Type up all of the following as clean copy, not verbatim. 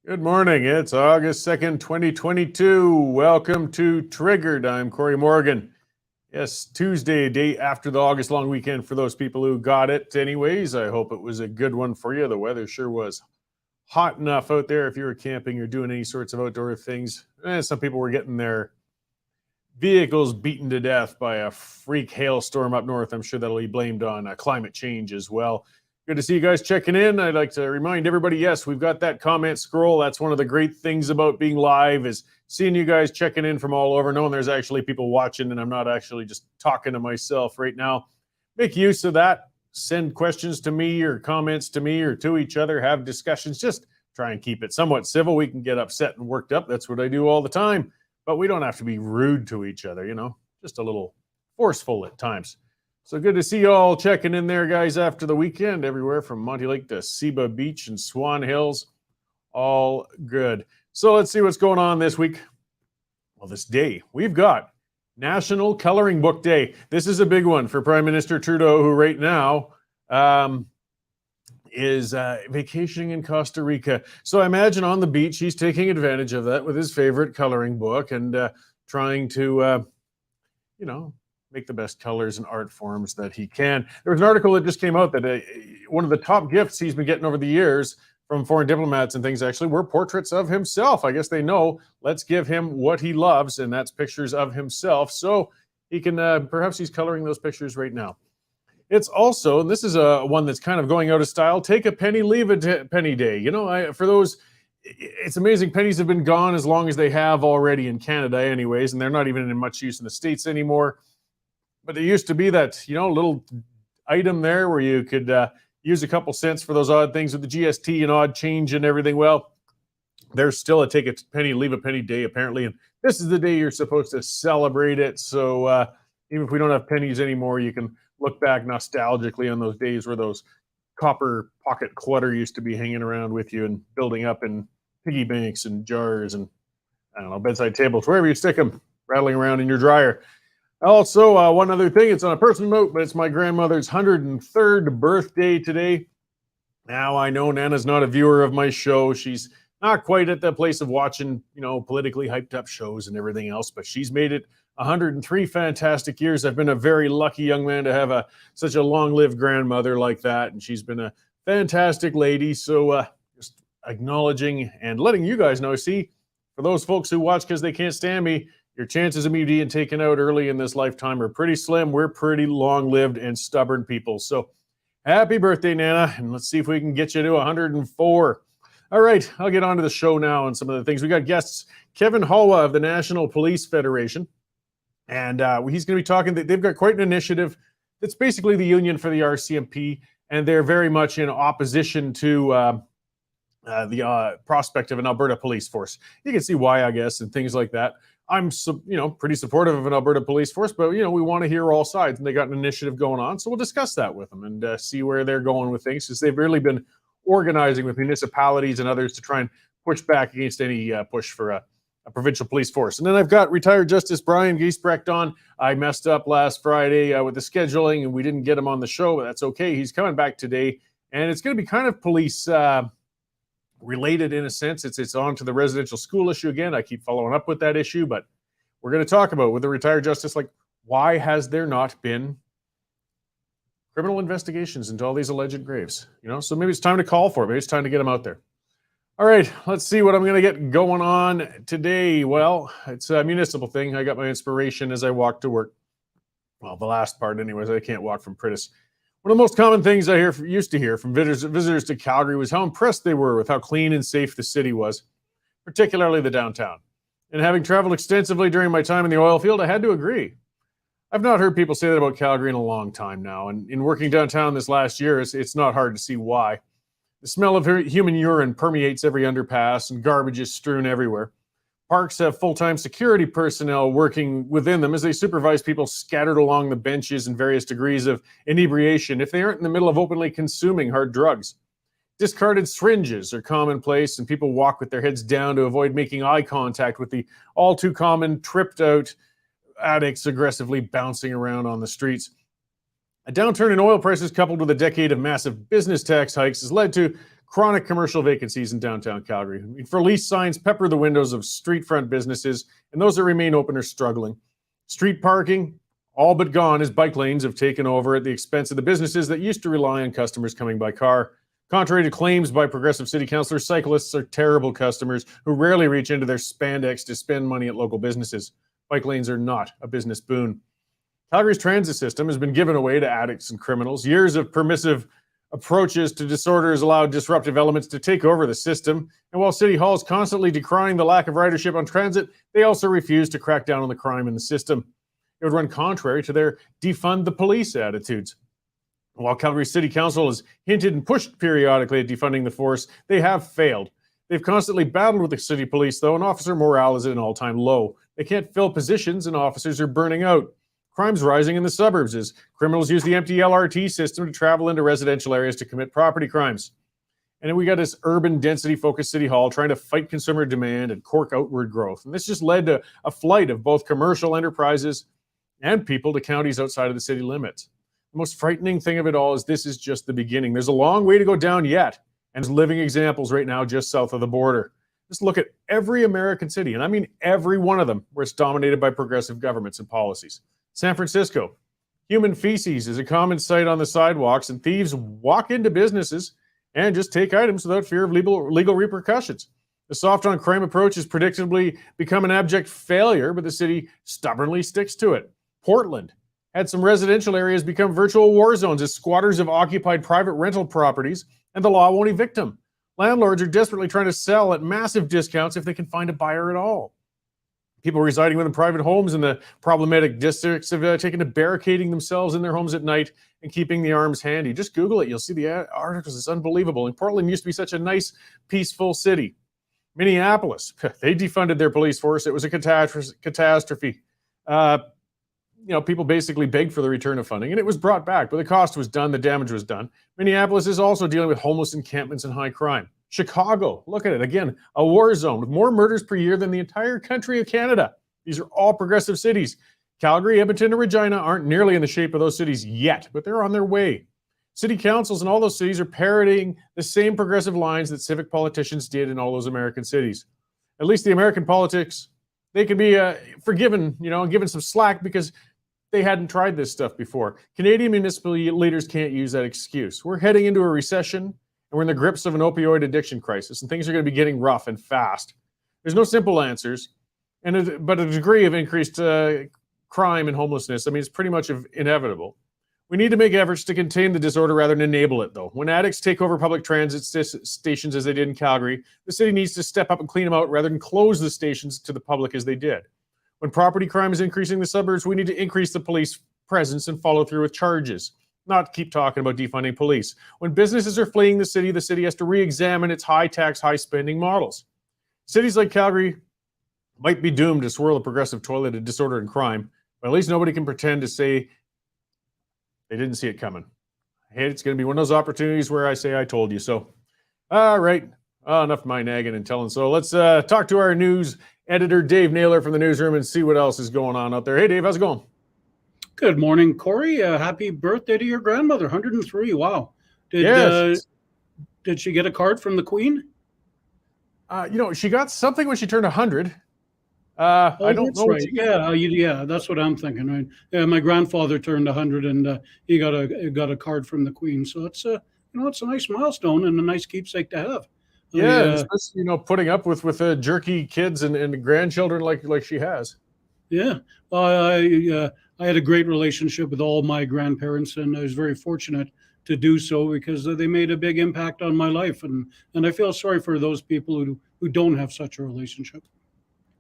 Good morning. It's August 2nd, 2022. Welcome to Triggered. I'm Cory Morgan. Yes, Tuesday, day after the August long weekend for those people who got it. Anyways, I hope it was a good one for you. The weather sure was hot enough out there if you were camping or doing any sorts of outdoor things. And some people were getting their vehicles beaten to death by a freak hailstorm up north. I'm sure that'll be blamed on climate change as well. Good to see you guys checking in. I'd like to remind everybody, yes, we've got that comment scroll. That's one of the great things about being live is seeing you guys checking in from all over, knowing there's actually people watching and I'm not actually just talking to myself right now. Make use of that. Send questions to me or comments to me or to each other. Have discussions. Just try and keep it somewhat civil. We can get upset and worked up. That's what I do all the time. But we don't have to be rude to each other, just a little forceful at times. So good to see you all checking in there, guys, after the weekend, everywhere from Monty Lake to Seba Beach and Swan Hills. All good. So let's see what's going on this week. Well, this day, we've got National Coloring Book Day. This is a big one for Prime Minister Trudeau, who right now is vacationing in Costa Rica. So I imagine on the beach, he's taking advantage of that with his favorite coloring book and trying to, make the best colors and art forms that he can. There was an article that just came out that one of the top gifts he's been getting over the years from foreign diplomats and things actually were portraits of himself. I guess they know, let's give him what he loves, and that's pictures of himself. So he can, perhaps he's coloring those pictures right now. It's also, and this is one that's kind of going out of style, take a penny, leave a penny day. For those, it's amazing. Pennies have been gone as long as they have already in Canada anyways, and they're not even in much use in the States anymore. But there used to be that, little item there where you could use a couple cents for those odd things with the GST and odd change and everything. Well, there's still a take a penny, leave a penny day, apparently. And this is the day you're supposed to celebrate it. So even if we don't have pennies anymore, you can look back nostalgically on those days where those copper pocket clutter used to be hanging around with you and building up in piggy banks and jars and, bedside tables, wherever you stick them, rattling around in your dryer. Also, one other thing, it's on a personal note, but it's my grandmother's 103rd birthday today. Now, I know Nana's not a viewer of my show. She's not quite at the place of watching, politically hyped up shows and everything else, but she's made it 103 fantastic years. I've been a very lucky young man to have such a long-lived grandmother like that, and she's been a fantastic lady. So just acknowledging and letting you guys know, see, for those folks who watch because they can't stand me, your chances of me being taken out early in this lifetime are pretty slim. We're pretty long-lived and stubborn people. So happy birthday, Nana, and let's see if we can get you to 104. All right, I'll get on to the show now and some of the things. We got guests, Kevin Halwa of the National Police Federation, and he's going to be talking. They've got quite an initiative that's basically the union for the RCMP, and they're very much in opposition to the prospect of an Alberta police force. You can see why, I guess, and things like that. I'm, pretty supportive of an Alberta police force, but, we want to hear all sides, and they got an initiative going on. So we'll discuss that with them and see where they're going with things, because they've really been organizing with municipalities and others to try and push back against any push for a provincial police force. And then I've got retired Justice Brian Giesbrecht on. I messed up last Friday with the scheduling, and we didn't get him on the show, but that's okay. He's coming back today, and it's going to be kind of police related in a sense. It's on to the residential school issue again. I keep following up with that issue, but we're going to talk about with the retired justice, like, why has there not been criminal investigations into all these alleged graves? So maybe it's time to call for it. Maybe it's time to get them out there. All right, let's see what I'm going to get going on today. Well, it's a municipal thing. I got my inspiration as I walk to work. Well, the last part anyways. I can't walk from Pritis. One of the most common things I used to hear from visitors to Calgary was how impressed they were with how clean and safe the city was, particularly the downtown. And having traveled extensively during my time in the oil field, I had to agree. I've not heard people say that about Calgary in a long time now. And in working downtown this last year, it's not hard to see why. The smell of human urine permeates every underpass, and garbage is strewn everywhere. Parks have full-time security personnel working within them as they supervise people scattered along the benches in various degrees of inebriation if they aren't in the middle of openly consuming hard drugs. Discarded syringes are commonplace, and people walk with their heads down to avoid making eye contact with the all-too-common tripped-out addicts aggressively bouncing around on the streets. A downturn in oil prices coupled with a decade of massive business tax hikes has led to chronic commercial vacancies in downtown Calgary. For lease signs pepper the windows of street front businesses, and those that remain open are struggling. Street parking, all but gone, as bike lanes have taken over at the expense of the businesses that used to rely on customers coming by car. Contrary to claims by progressive city councillors, cyclists are terrible customers who rarely reach into their spandex to spend money at local businesses. Bike lanes are not a business boon. Calgary's transit system has been given away to addicts and criminals. Years of permissive approaches to disorders allowed disruptive elements to take over the system. And while City Hall is constantly decrying the lack of ridership on transit, they also refuse to crack down on the crime in the system. It would run contrary to their defund the police attitudes. While Calgary City Council has hinted and pushed periodically at defunding the force, they have failed. They've constantly battled with the city police, though, and officer morale is at an all-time low. They can't fill positions, and officers are burning out. Crime's rising in the suburbs as criminals use the empty LRT system to travel into residential areas to commit property crimes. And then we got this urban density-focused City Hall trying to fight consumer demand and cork outward growth. And this just led to a flight of both commercial enterprises and people to counties outside of the city limits. The most frightening thing of it all is this is just the beginning. There's a long way to go down yet, and there's living examples right now just south of the border. Just look at every American city, and I mean every one of them, where it's dominated by progressive governments and policies. San Francisco, human feces is a common sight on the sidewalks, and thieves walk into businesses and just take items without fear of legal repercussions. The soft-on-crime approach has predictably become an abject failure, but the city stubbornly sticks to it. Portland had some residential areas become virtual war zones as squatters have occupied private rental properties, and the law won't evict them. Landlords are desperately trying to sell at massive discounts if they can find a buyer at all. People residing within private homes in the problematic districts have taken to barricading themselves in their homes at night and keeping the arms handy. Just Google it. You'll see the articles. It's unbelievable. And Portland used to be such a nice, peaceful city. Minneapolis, they defunded their police force. It was a catastrophe. People basically begged for the return of funding, and it was brought back, but the cost was done, the damage was done. Minneapolis is also dealing with homeless encampments and high crime. Chicago, look at it, again, a war zone with more murders per year than the entire country of Canada. These are all progressive cities. Calgary, Edmonton, and Regina aren't nearly in the shape of those cities yet, but they're on their way. City councils in all those cities are parroting the same progressive lines that civic politicians did in all those American cities. At least the American politics, they can be forgiven, and given some slack because they hadn't tried this stuff before. Canadian municipal leaders can't use that excuse. We're heading into a recession, and we're in the grips of an opioid addiction crisis, and things are going to be getting rough and fast. There's no simple answers, but a degree of increased crime and homelessness, it's pretty much inevitable. We need to make efforts to contain the disorder rather than enable it, though. When addicts take over public transit stations as they did in Calgary, the city needs to step up and clean them out rather than close the stations to the public as they did. When property crime is increasing in the suburbs, we need to increase the police presence and follow through with charges, not keep talking about defunding police. When businesses are fleeing the city has to re-examine its high-tax, high-spending models. Cities like Calgary might be doomed to swirl a progressive toilet of disorder and crime, but at least nobody can pretend to say they didn't see it coming. It's going to be one of those opportunities where I say I told you so. All right, enough of my nagging and telling. So let's talk to our news editor, Dave Naylor from the newsroom, and see what else is going on out there. Hey, Dave, how's it going? Good morning, Cory. Happy birthday to your grandmother, 103. Wow. Yes. Did she get a card from the Queen? She got something when she turned 100. I don't know. Right. Yeah, that's what I'm thinking. Right? Yeah, my grandfather turned 100, and he got a card from the Queen. So it's it's a nice milestone and a nice keepsake to have. Yeah, especially, putting up with jerky kids and grandchildren like she has. Yeah, I had a great relationship with all my grandparents, and I was very fortunate to do so because they made a big impact on my life, and I feel sorry for those people who don't have such a relationship.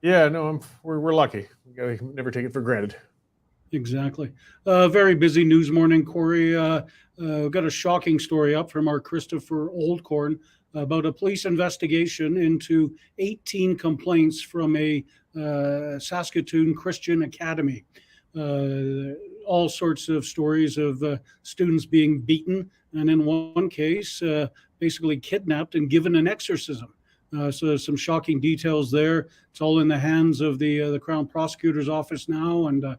Yeah, no, we're lucky. We gotta never take it for granted. Exactly. Very busy news morning, Cory. Got a shocking story up from our Christopher Oldcorn about a police investigation into 18 complaints from a Saskatoon Christian Academy. All sorts of stories of students being beaten, and in one case, basically kidnapped and given an exorcism. So there's some shocking details there. It's all in the hands of the Crown Prosecutor's Office now, and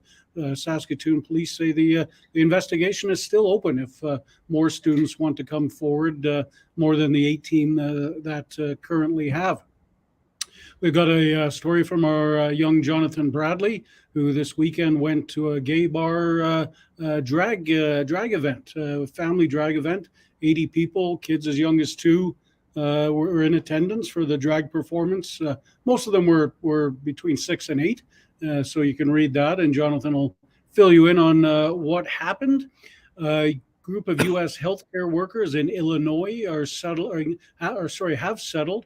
Saskatoon Police say the investigation is still open if more students want to come forward, more than the 18 that currently have. We've got a story from our young Jonathan Bradley, who this weekend went to a gay bar drag event, family drag event. 80 people, kids as young as 2, were in attendance for the drag performance. Most of them were between 6 and 8, so you can read that, and Jonathan will fill you in on what happened. A group of U.S. healthcare workers in Illinois have settled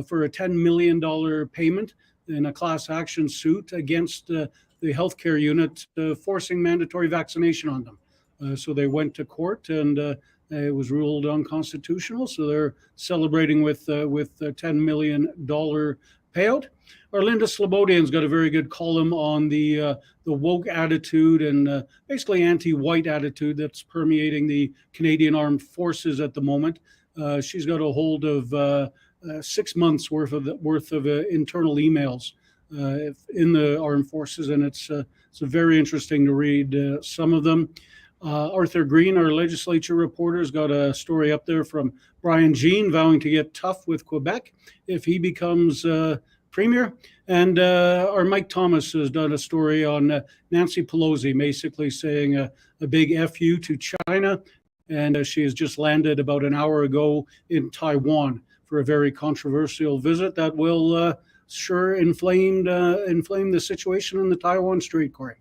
for a $10 million payment in a class action suit against the healthcare unit forcing mandatory vaccination on them. So they went to court, and it was ruled unconstitutional. So they're celebrating with a $10 million payout. Our Linda Slobodian's got a very good column on the woke attitude and basically anti-white attitude that's permeating the Canadian Armed Forces at the moment. She's got a hold of 6 months worth of internal emails in the armed forces, and it's very interesting to read some of them. Arthur Green, our legislature reporter, has got a story up there from Brian Jean vowing to get tough with Quebec if he becomes premier. And our Mike Thomas has done a story on Nancy Pelosi, basically saying a big FU to China. And she has just landed about an hour ago in Taiwan for a very controversial visit that will sure inflame the situation in the Taiwan Strait, Cory.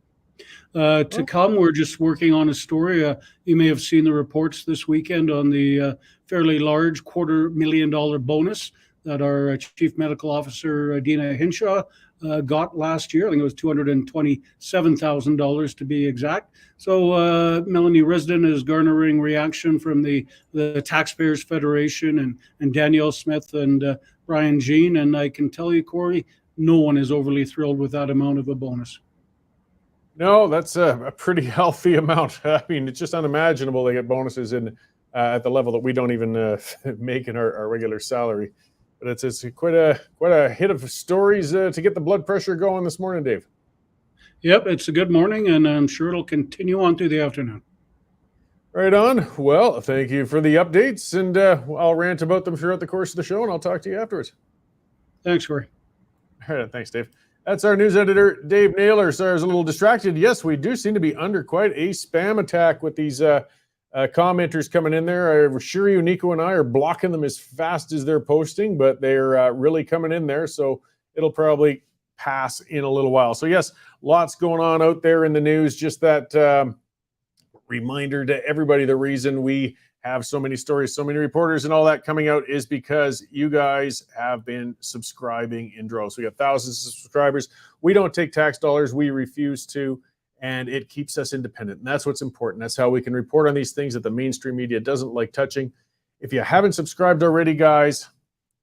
To come, we're just working on a story. You may have seen the reports this weekend on the fairly large $250,000 bonus that our Chief Medical Officer, Dina Hinshaw, got last year. I think it was $227,000 to be exact. So Melanie Risden is garnering reaction from the Taxpayers Federation and Danielle Smith and Brian Jean. And I can tell you, Cory, no one is overly thrilled with that amount of a bonus. No, that's a pretty healthy amount. I mean, it's just unimaginable they get bonuses in at the level that we don't even make in our regular salary. But it's quite a hit of stories to get the blood pressure going this morning, Dave. Yep, it's a good morning, and I'm sure it'll continue on through the afternoon. Right on. Well, thank you for the updates, and I'll rant about them throughout the course of the show, and I'll talk to you afterwards. Thanks, Cory. All right, thanks, Dave. That's our news editor, Dave Naylor. Sorry, I was a little distracted. Yes, we do seem to be under quite a spam attack with these commenters coming in there. I'm sure you, Nico, and I are blocking them as fast as they're posting, but they're really coming in there, so it'll probably pass in a little while. So yes, lots going on out there in the news. Just that reminder to everybody, the reason we have so many stories, so many reporters and all that coming out is because you guys have been subscribing in droves. We got thousands of subscribers. We don't take tax dollars. We refuse to. And it keeps us independent. And that's what's important. That's how we can report on these things that the mainstream media doesn't like touching. If you haven't subscribed already, guys,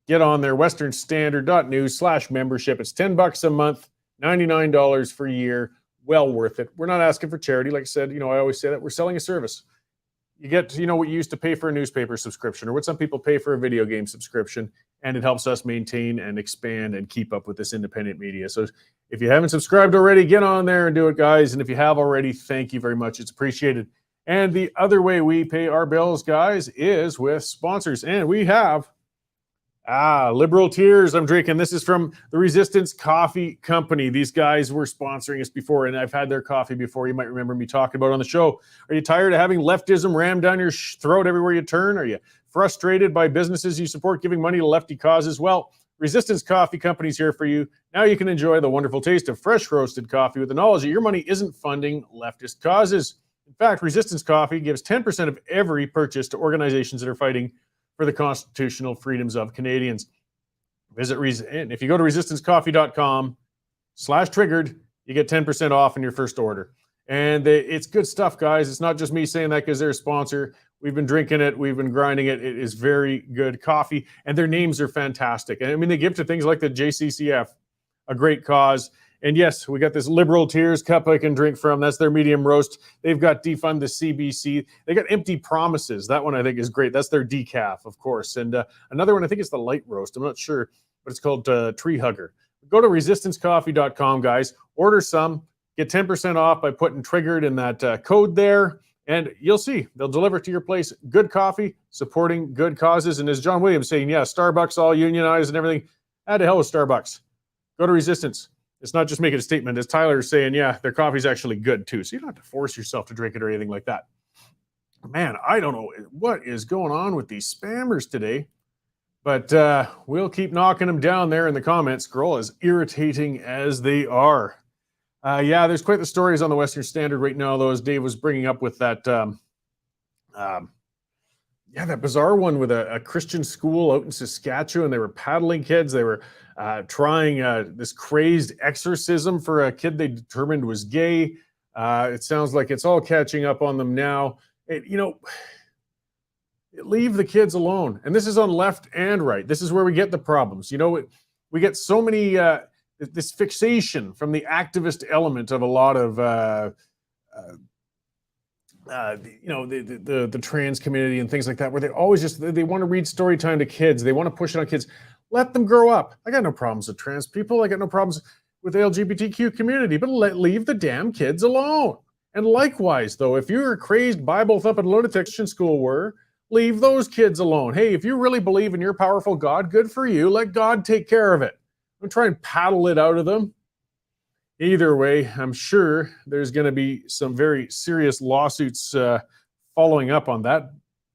get on there, westernstandard.news/membership. It's $10 a month, $99 for a year. Well worth it. We're not asking for charity. Like I said, I always say that we're selling a service. You get, what you used to pay for a newspaper subscription or what some people pay for a video game subscription, and it helps us maintain and expand and keep up with this independent media. So if you haven't subscribed already, get on there and do it, guys. And if you have already, thank you very much. It's appreciated. And the other way we pay our bills, guys, is with sponsors. And we have Liberal Tears I'm drinking. This is from the Resistance Coffee Company. These guys were sponsoring us before, and I've had their coffee before. You might remember me talking about it on the show. Are you tired of having leftism rammed down your throat everywhere you turn? Are you frustrated by businesses you support giving money to lefty causes? Well, Resistance Coffee Company is here for you. Now you can enjoy the wonderful taste of fresh roasted coffee with the knowledge that your money isn't funding leftist causes. In fact, Resistance Coffee gives 10% of every purchase to organizations that are fighting for the constitutional freedoms of Canadians. And if you go to resistancecoffee.com/triggered, you get 10% off in your first order. And it's good stuff, guys. It's not just me saying that because they're a sponsor. We've been drinking it. We've been grinding it. It is very good coffee. And their names are fantastic. And I mean, they give to things like the JCCF, a great cause. And yes, we got this Liberal Tears cup I can drink from. That's their medium roast. They've got Defund the CBC. They got Empty Promises. That one I think is great. That's their decaf, of course. And another one, I think it's the light roast. I'm not sure, but it's called Tree Hugger. Go to resistancecoffee.com, guys. Order some. Get 10% off by putting Triggered in that code there. And you'll see, they'll deliver to your place good coffee, supporting good causes. And as John Williams saying, yeah, Starbucks all unionized and everything. To hell with Starbucks. Go to Resistance. It's not just making a statement. As Tyler's saying, yeah, their coffee's actually good too. So you don't have to force yourself to drink it or anything like that. Man, I don't know what is going on with these spammers today. But we'll keep knocking them down there in the comments scroll, as irritating as they are. Yeah, there's quite the stories on the Western Standard right now, though, as Dave was bringing up with that, that bizarre one with a Christian school out in Saskatchewan. They were paddling kids. They were trying this crazed exorcism for a kid they determined was gay. It sounds like it's all catching up on them now. Leave the kids alone. And this is on left and right. This is where we get the problems. We get so many... this fixation from the activist element of a lot of the trans community and things like that, where they always they want to read story time to kids. They want to push it on kids. Let them grow up. I got no problems with trans people. I got no problems with the LGBTQ community, but leave the damn kids alone. And likewise, though, if you're a crazed Bible thumping lunatic Christian school were, leave those kids alone. Hey, if you really believe in your powerful God, good for you. Let God take care of it. Don't try and paddle it out of them. Either way, I'm sure there's going to be some very serious lawsuits following up on that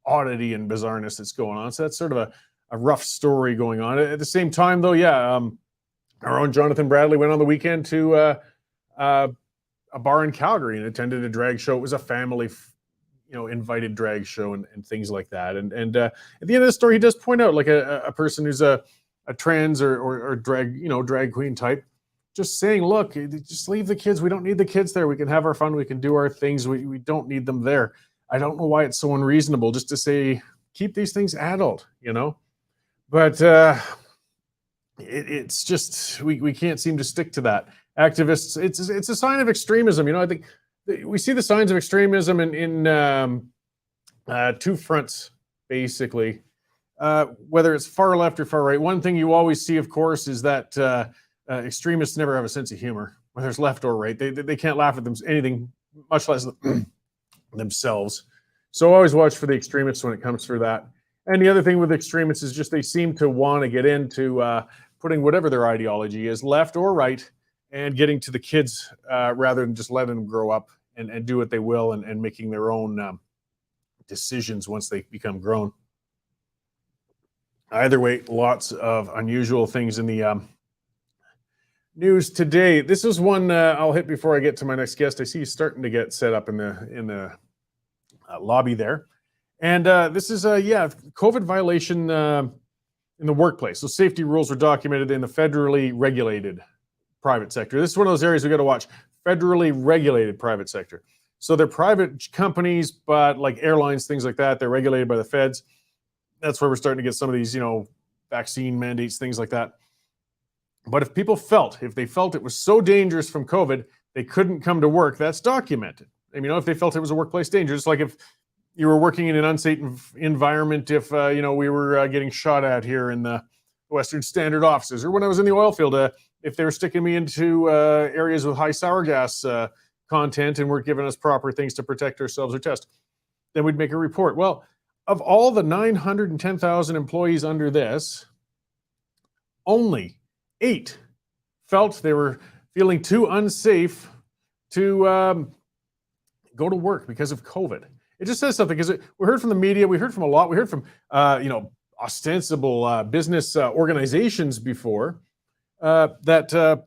oddity and bizarreness that's going on. So that's sort of a rough story going on. At the same time, though, our own Jonathan Bradley went on the weekend to a bar in Calgary and attended a drag show. It was a family, invited drag show and things like that. And at the end of the story, he does point out, like, a person who's a trans or drag queen type, just saying, look, just leave the kids. We don't need the kids there. We can have our fun. We can do our things. We don't need them there. I don't know why it's so unreasonable just to say, keep these things adult, But it's just, we can't seem to stick to that. Activists, it's a sign of extremism. I think we see the signs of extremism in two fronts, basically. Whether it's far left or far right. One thing you always see, of course, is that extremists never have a sense of humor, whether it's left or right. They can't laugh at anything, much less themselves. So always watch for the extremists when it comes through that. And the other thing with extremists is just they seem to want to get into putting whatever their ideology is, left or right, and getting to the kids rather than just letting them grow up and do what they will and making their own decisions once they become grown. Either way, lots of unusual things in the news today. This is one I'll hit before I get to my next guest. I see you starting to get set up in the lobby there. And this is COVID violation in the workplace. So safety rules were documented in the federally regulated private sector. This is one of those areas we got to watch. Federally regulated private sector. So they're private companies, but like airlines, things like that, they're regulated by the feds. That's where we're starting to get some of these, vaccine mandates, things like that. But if they felt it was so dangerous from COVID, they couldn't come to work, that's documented. If they felt it was a workplace danger, just like if you were working in an unsafe environment, if, we were getting shot at here in the Western Standard offices, or when I was in the oil field, if they were sticking me into areas with high sour gas content and weren't giving us proper things to protect ourselves or test, then we'd make a report. Well, of all the 910,000 employees under this, only 8 felt they were feeling too unsafe to go to work because of COVID. It just says something, because we heard from the media, we heard from a lot, we heard from ostensible business organizations before that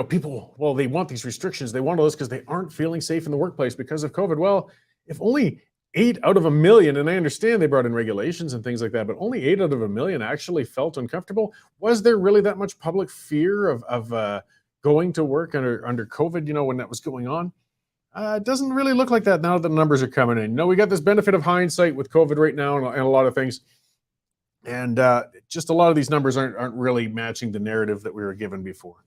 people, well, they want these restrictions, they want all this because they aren't feeling safe in the workplace because of COVID. Well, if only 8 out of a million, and I understand they brought in regulations and things like that, but only 8 out of a million actually felt uncomfortable. Was there really that much public fear of going to work under COVID, when that was going on? It doesn't really look like that now that the numbers are coming in. We got this benefit of hindsight with COVID right now and a lot of things. And just a lot of these numbers aren't really matching the narrative that we were given before.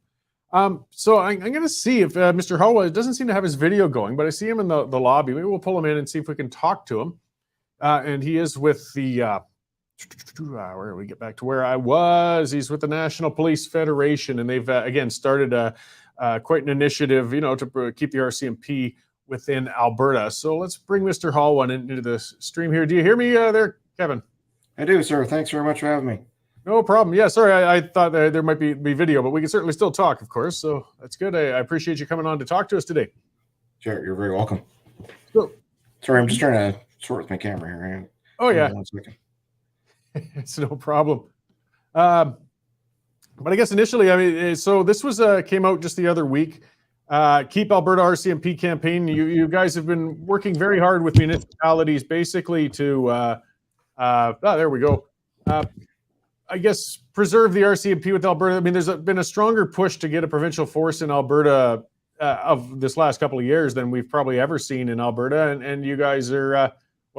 So I'm going to see if Mr. Halwa doesn't seem to have his video going, but I see him in the lobby. Maybe we'll pull him in and see if we can talk to him. And he is with the, where do we get back to where I was? He's with the National Police Federation, and they've, again, started quite an initiative, to keep the RCMP within Alberta. So let's bring Mr. Halwa into the stream here. Do you hear me there, Kevin? I do, sir. Thanks very much for having me. No problem. Yeah, sorry, I thought there might be video, but we can certainly still talk, of course. So that's good. I appreciate you coming on to talk to us today. Sure, you're very welcome. So, sorry, I'm just trying to sort with my camera here. Oh, yeah. 1 second. It's no problem. But I guess initially, so this was came out just the other week. Keep Alberta RCMP campaign. You guys have been working very hard with municipalities, basically to. There we go. I guess preserve the RCMP with Alberta. I mean, there's been a stronger push to get a provincial force in Alberta of this last couple of years than we've probably ever seen in Alberta, and you guys are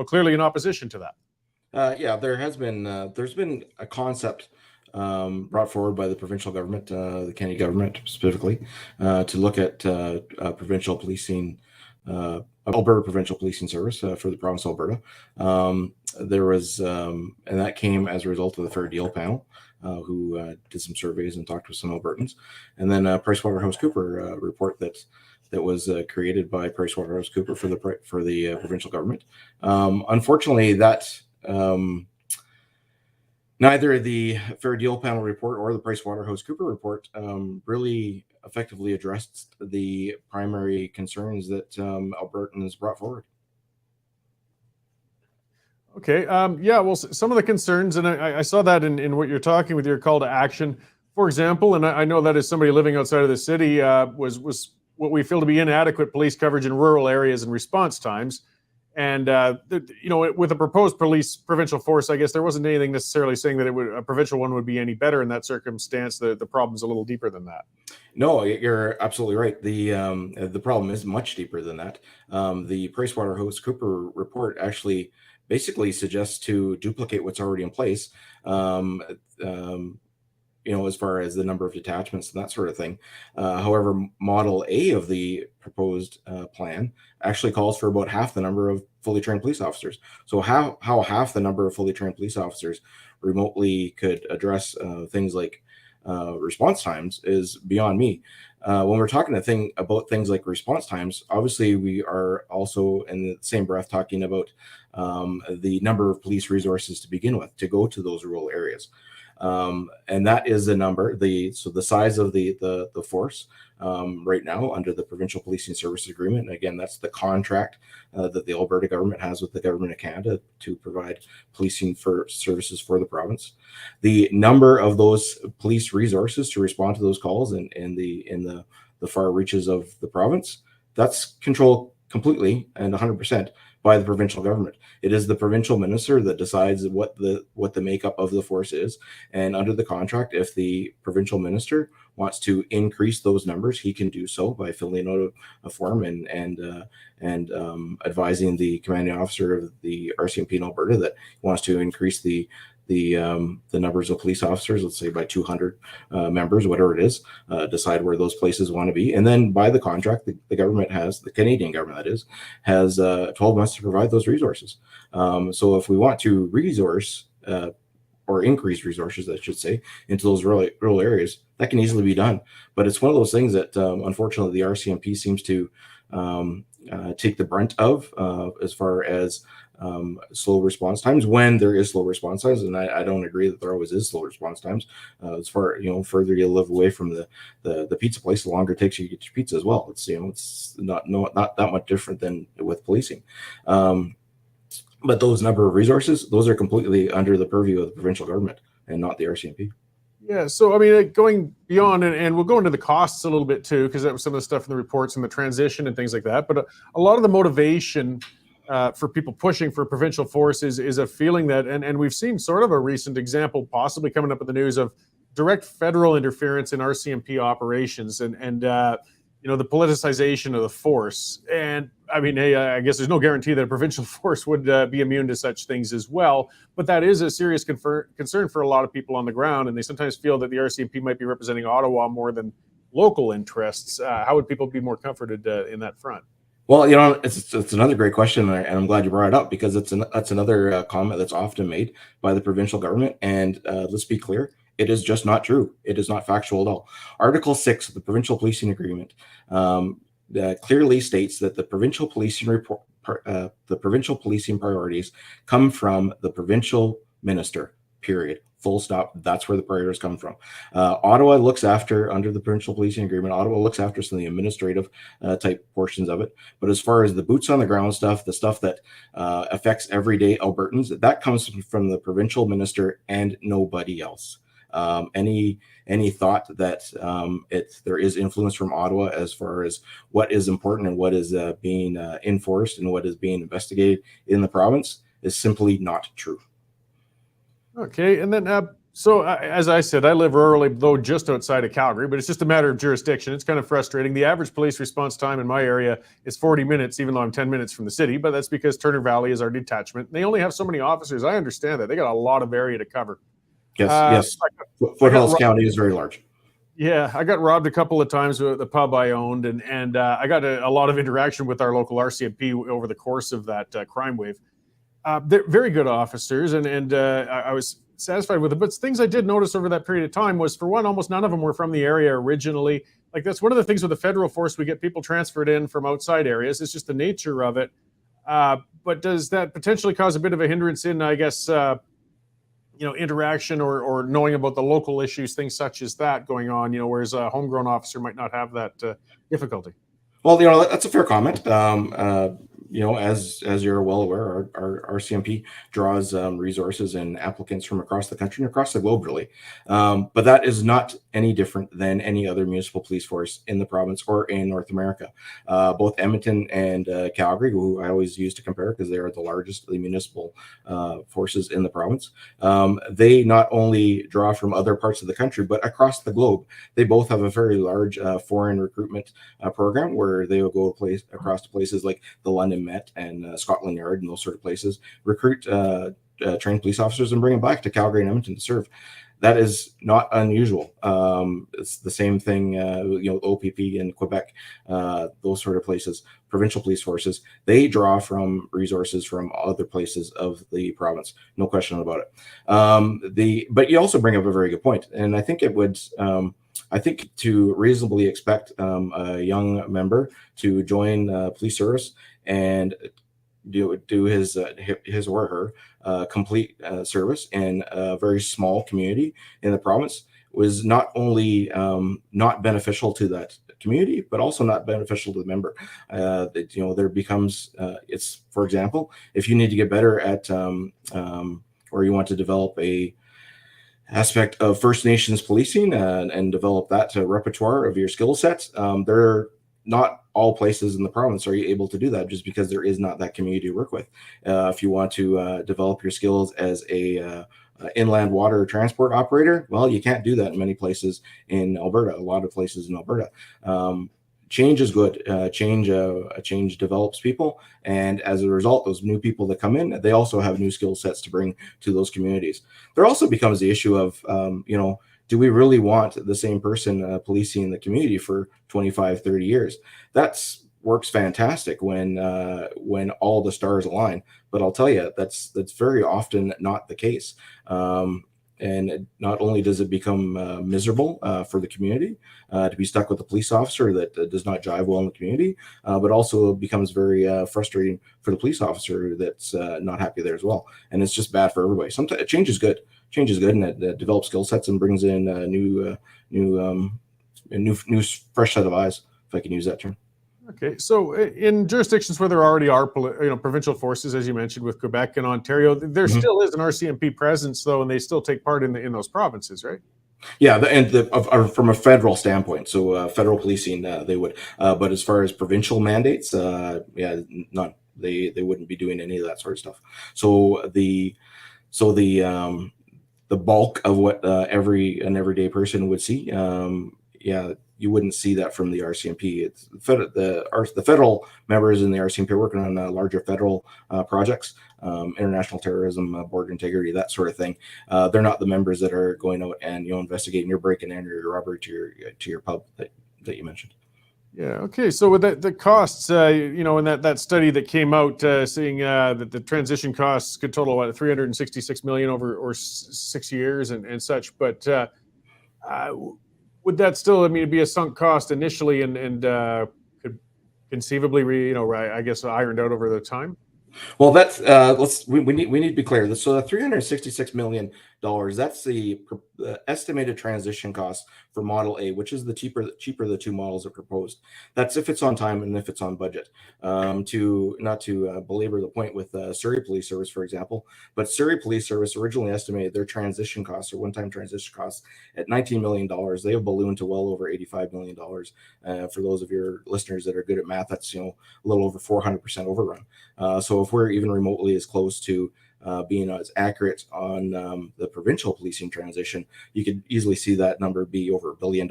clearly in opposition to that. Yeah, there's been a concept brought forward by the provincial government, the Kennedy government specifically, to look at provincial policing, Alberta Provincial Policing Service for the province of Alberta. There was, and that came as a result of the Fair Deal panel, who did some surveys and talked with some Albertans, and then PricewaterhouseCooper report that was created by PricewaterhouseCooper for the provincial government. Unfortunately, that neither the Fair Deal panel report or the PricewaterhouseCooper report really effectively addressed the primary concerns that Albertans brought forward. Okay. Yeah. Well, some of the concerns, and I saw that in what you're talking with your call to action, for example, and I know that as somebody living outside of the city, was what we feel to be inadequate police coverage in rural areas and response times. And, with a proposed provincial force, I guess there wasn't anything necessarily saying that a provincial one would be any better in that circumstance. The problem's a little deeper than that. No, you're absolutely right. The problem is much deeper than that. The PricewaterhouseCooper report actually basically suggests to duplicate what's already in place. As far as the number of detachments and that sort of thing. However, Model A of the proposed plan actually calls for about half the number of fully trained police officers. So how half the number of fully trained police officers remotely could address things like response times is beyond me. When we're talking about things like response times, obviously we are also in the same breath talking about the number of police resources to begin with to go to those rural areas. And that is the number, the size of the force right now under the Provincial Policing Services Agreement. And again, that's the contract that the Alberta government has with the government of Canada to provide policing for services for the province. The number of those police resources to respond to those calls in the far reaches of the province, that's controlled completely and 100% by the provincial government. It is the provincial minister that decides what the makeup of the force is. And under the contract, if the provincial minister wants to increase those numbers, he can do so by filling out a form and advising the commanding officer of the RCMP in Alberta that he wants to increase the numbers of police officers, let's say by 200 members, whatever it is, decide where those places want to be. And then by the contract, the government the Canadian government, that is, has 12 months to provide those resources. So if we want to resource or increase resources, I should say, into those rural areas, that can easily be done. But it's one of those things that unfortunately the RCMP seems to take the brunt of as far as slow response times when there is slow response times, and I don't agree that there always is slow response times. As far further you live away from the pizza place, the longer it takes you to get your pizza as well. It's not that much different than with policing. But those number of resources, those are completely under the purview of the provincial government and not the RCMP. Yeah, so I mean, going beyond, and we'll go into the costs a little bit too, because that was some of the stuff in the reports and the transition and things like that. But a lot of the motivation for people pushing for provincial forces is a feeling that, and we've seen sort of a recent example possibly coming up in the news of direct federal interference in RCMP operations and the politicization of the force. And I mean, hey, I guess there's no guarantee that a provincial force would be immune to such things as well. But that is a serious concern for a lot of people on the ground. And they sometimes feel that the RCMP might be representing Ottawa more than local interests, how would people be more comforted in that front? Well, it's another great question, and I'm glad you brought it up because that's another comment that's often made by the provincial government. And let's be clear, it is just not true. It is not factual at all. Article 6 of the Provincial Policing Agreement clearly states that the provincial policing priorities come from the provincial minister. Period. Full stop. That's where the priorities come from. Ottawa looks after, under the provincial policing agreement, Ottawa looks after some of the administrative type portions of it. But as far as the boots on the ground stuff, the stuff that affects everyday Albertans, that comes from the provincial minister and nobody else. Any thought that there is influence from Ottawa as far as what is important and what is being enforced and what is being investigated in the province is simply not true. Okay, and then as I said, I live rurally, though just outside of Calgary, but it's just a matter of jurisdiction. It's kind of frustrating. The average police response time in my area is 40 minutes, even though I'm 10 minutes from the city, but that's because Turner Valley is our detachment. They only have so many officers. I understand that. They got a lot of area to cover. Yes. Foothills County is very large. Yeah, I got robbed a couple of times with the pub I owned, and I got a lot of interaction with our local RCMP over the course of that crime wave. They're very good officers, and I was satisfied with it. But things I did notice over that period of time was, for one, almost none of them were from the area originally. Like, that's one of the things with the federal force, we get people transferred in from outside areas. It's just the nature of it. But does that potentially cause a bit of a hindrance in, I guess, interaction or knowing about the local issues, things such as that going on, whereas a homegrown officer might not have that difficulty? Well, that's a fair comment. As you're well aware, our RCMP draws resources and applicants from across the country and across the globe, really. But that is not any different than any other municipal police force in the province or in North America. Both Edmonton and Calgary, who I always use to compare because they are the largest of the municipal forces in the province, they not only draw from other parts of the country, but across the globe. They both have a very large foreign recruitment program where they will go across to places like the London Met and Scotland Yard and those sort of places, recruit trained police officers and bring them back to Calgary and Edmonton to serve. That is not unusual. It's the same thing, OPP in Quebec, those sort of places, provincial police forces, they draw from resources from other places of the province. No question about it. But you also bring up a very good point. And I think it would, to reasonably expect a young member to join police service and do his or her complete service in a very small community in the province was not only not beneficial to that community, but also not beneficial to the member. There becomes it's, for example, if you need to get better at or you want to develop a aspect of First Nations policing and develop that repertoire of your skill sets, there not all places in the province are you able to do that just because there is not that community to work with. If you want to develop your skills as a inland water transport operator, well, you can't do that in many places in Alberta, a lot of places in Alberta. Change is good. Change develops people. And as a result, those new people that come in, they also have new skill sets to bring to those communities. There also becomes the issue of, do we really want the same person policing the community for 25, 30 years? That works fantastic when all the stars align. But I'll tell you, that's very often not the case. And not only does it become miserable for the community to be stuck with a police officer that does not jive well in the community, but also it becomes very frustrating for the police officer that's not happy there as well. And it's just bad for everybody. Sometimes change is good. Change is good, and it develops skill sets and brings in a new fresh set of eyes, if I can use that term. Okay, so in jurisdictions where there already are, provincial forces, as you mentioned, with Quebec and Ontario, there still is an RCMP presence, though, and they still take part in those provinces, right? Yeah, from a federal standpoint, so federal policing, they would. But as far as provincial mandates, none. They wouldn't be doing any of that sort of stuff. So the bulk of what an everyday person would see, you wouldn't see that from the RCMP. It's the federal members in the RCMP are working on larger federal projects, international terrorism, border integrity, that sort of thing. They're not the members that are going out and investigating your break-in and your robbery to your pub. that you mentioned. Yeah. Okay. So with the costs, in that study that came out, saying that the transition costs could total what 366 million over 6 years and such, but would that still, be a sunk cost initially and could conceivably, I guess ironed out over the time? Well, that's we need to be clear. So the $366 million, that's the estimated transition cost for Model A, which is the cheaper of the two models that proposed. That's if it's on time and if it's on budget. To not to belabor the point with Surrey Police Service, for example, but Surrey Police Service originally estimated their transition costs or one-time transition costs at $19 million. They have ballooned to well over $85 million. For those of your listeners that are good at math, that's a little over 400% overrun. So if we're even remotely as close to being as accurate on the provincial policing transition, you could easily see that number be over $1 billion.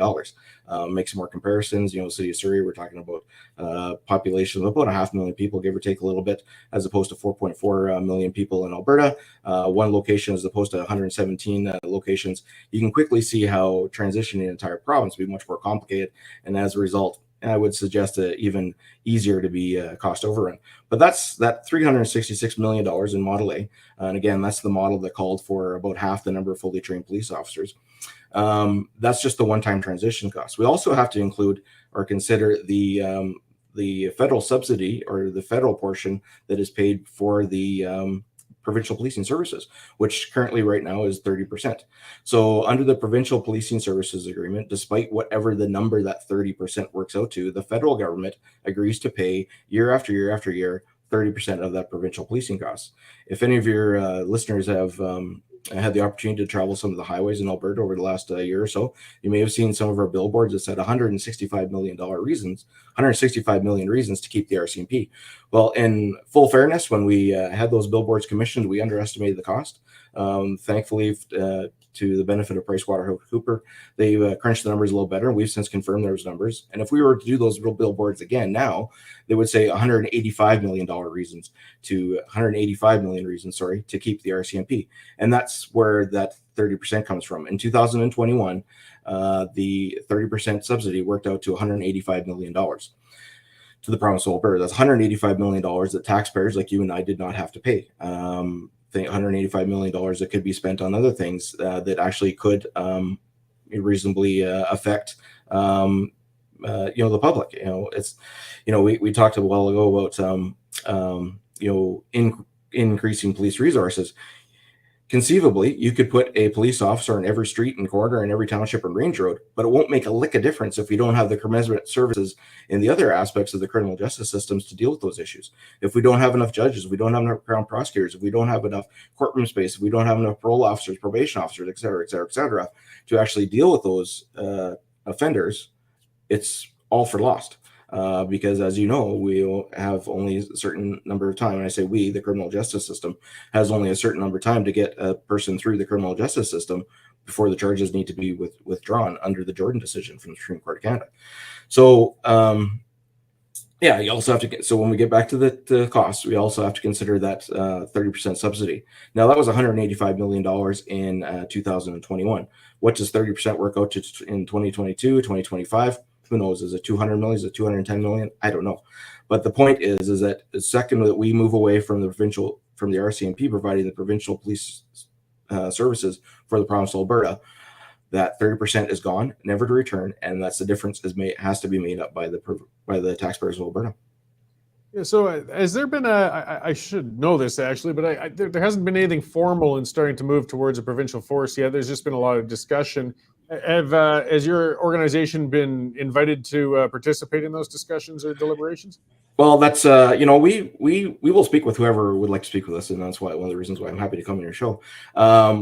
Make some more comparisons. City of Surrey, we're talking about population of about 500,000 people, give or take a little bit, as opposed to 4.4 million people in Alberta. One location as opposed to 117 locations. You can quickly see how transitioning an entire province would be much more complicated, and as a result, I would suggest even easier to be cost overrun. But that's that $366 million in Model A. And again, that's the model that called for about half the number of fully trained police officers. That's just the one-time transition cost. We also have to include or consider the federal subsidy or the federal portion that is paid for the provincial policing services, which currently right now is 30%. So under the provincial policing services agreement, despite whatever the number that 30% works out to, the federal government agrees to pay year after year after year 30% of that provincial policing costs. If any of your listeners have had the opportunity to travel some of the highways in Alberta over the last year or so, you may have seen some of our billboards that said $165 million reasons, 165 million reasons to keep the RCMP. Well, in full fairness, when we had those billboards commissioned, we underestimated the cost. Thankfully, to the benefit of PricewaterhouseCoopers, they've crunched the numbers a little better. We've since confirmed those numbers. And if we were to do those real billboards again now, they would say $185 million reasons to 185 million reasons, to keep the RCMP. And that's where that 30% comes from. In 2021, the 30% subsidy worked out to $185 million to the province of Alberta. That's $185 million that taxpayers like you and I did not have to pay. $185 million that could be spent on other things that actually could reasonably affect the public. It's we talked a while ago about increasing police resources. Conceivably, you could put a police officer in every street and corner and every township and range road, but it won't make a lick of difference if we don't have the commensurate services in the other aspects of the criminal justice systems to deal with those issues. If we don't have enough judges, if we don't have enough crown prosecutors, if we don't have enough courtroom space, if we don't have enough parole officers, probation officers, et cetera, to actually deal with those offenders, it's all for lost. Because as you know, we have only a certain number of time. And I say we, the criminal justice system, has only a certain number of time to get a person through the criminal justice system before the charges need to be withdrawn under the Jordan decision from the Supreme Court of Canada. So, you also have to so when we get back to the costs, we also have to consider that 30% subsidy. Now, that was $185 million in 2021. What does 30% work out to in 2022, 2025? Who knows? Is it 200 million? Is it 210 million? I don't know. But the point is that the second that we move away from the RCMP providing the provincial police services for the province of Alberta, that 30% is gone, never to return, and that's the difference has to be made up by the taxpayers of Alberta. Yeah, so has there been I should know this actually, but there hasn't been anything formal in starting to move towards a provincial force yet. There's just been a lot of discussion. Has your organization been invited to participate in those discussions or deliberations? Well, that's we will speak with whoever would like to speak with us, and that's why one of the reasons why I'm happy to come on your show.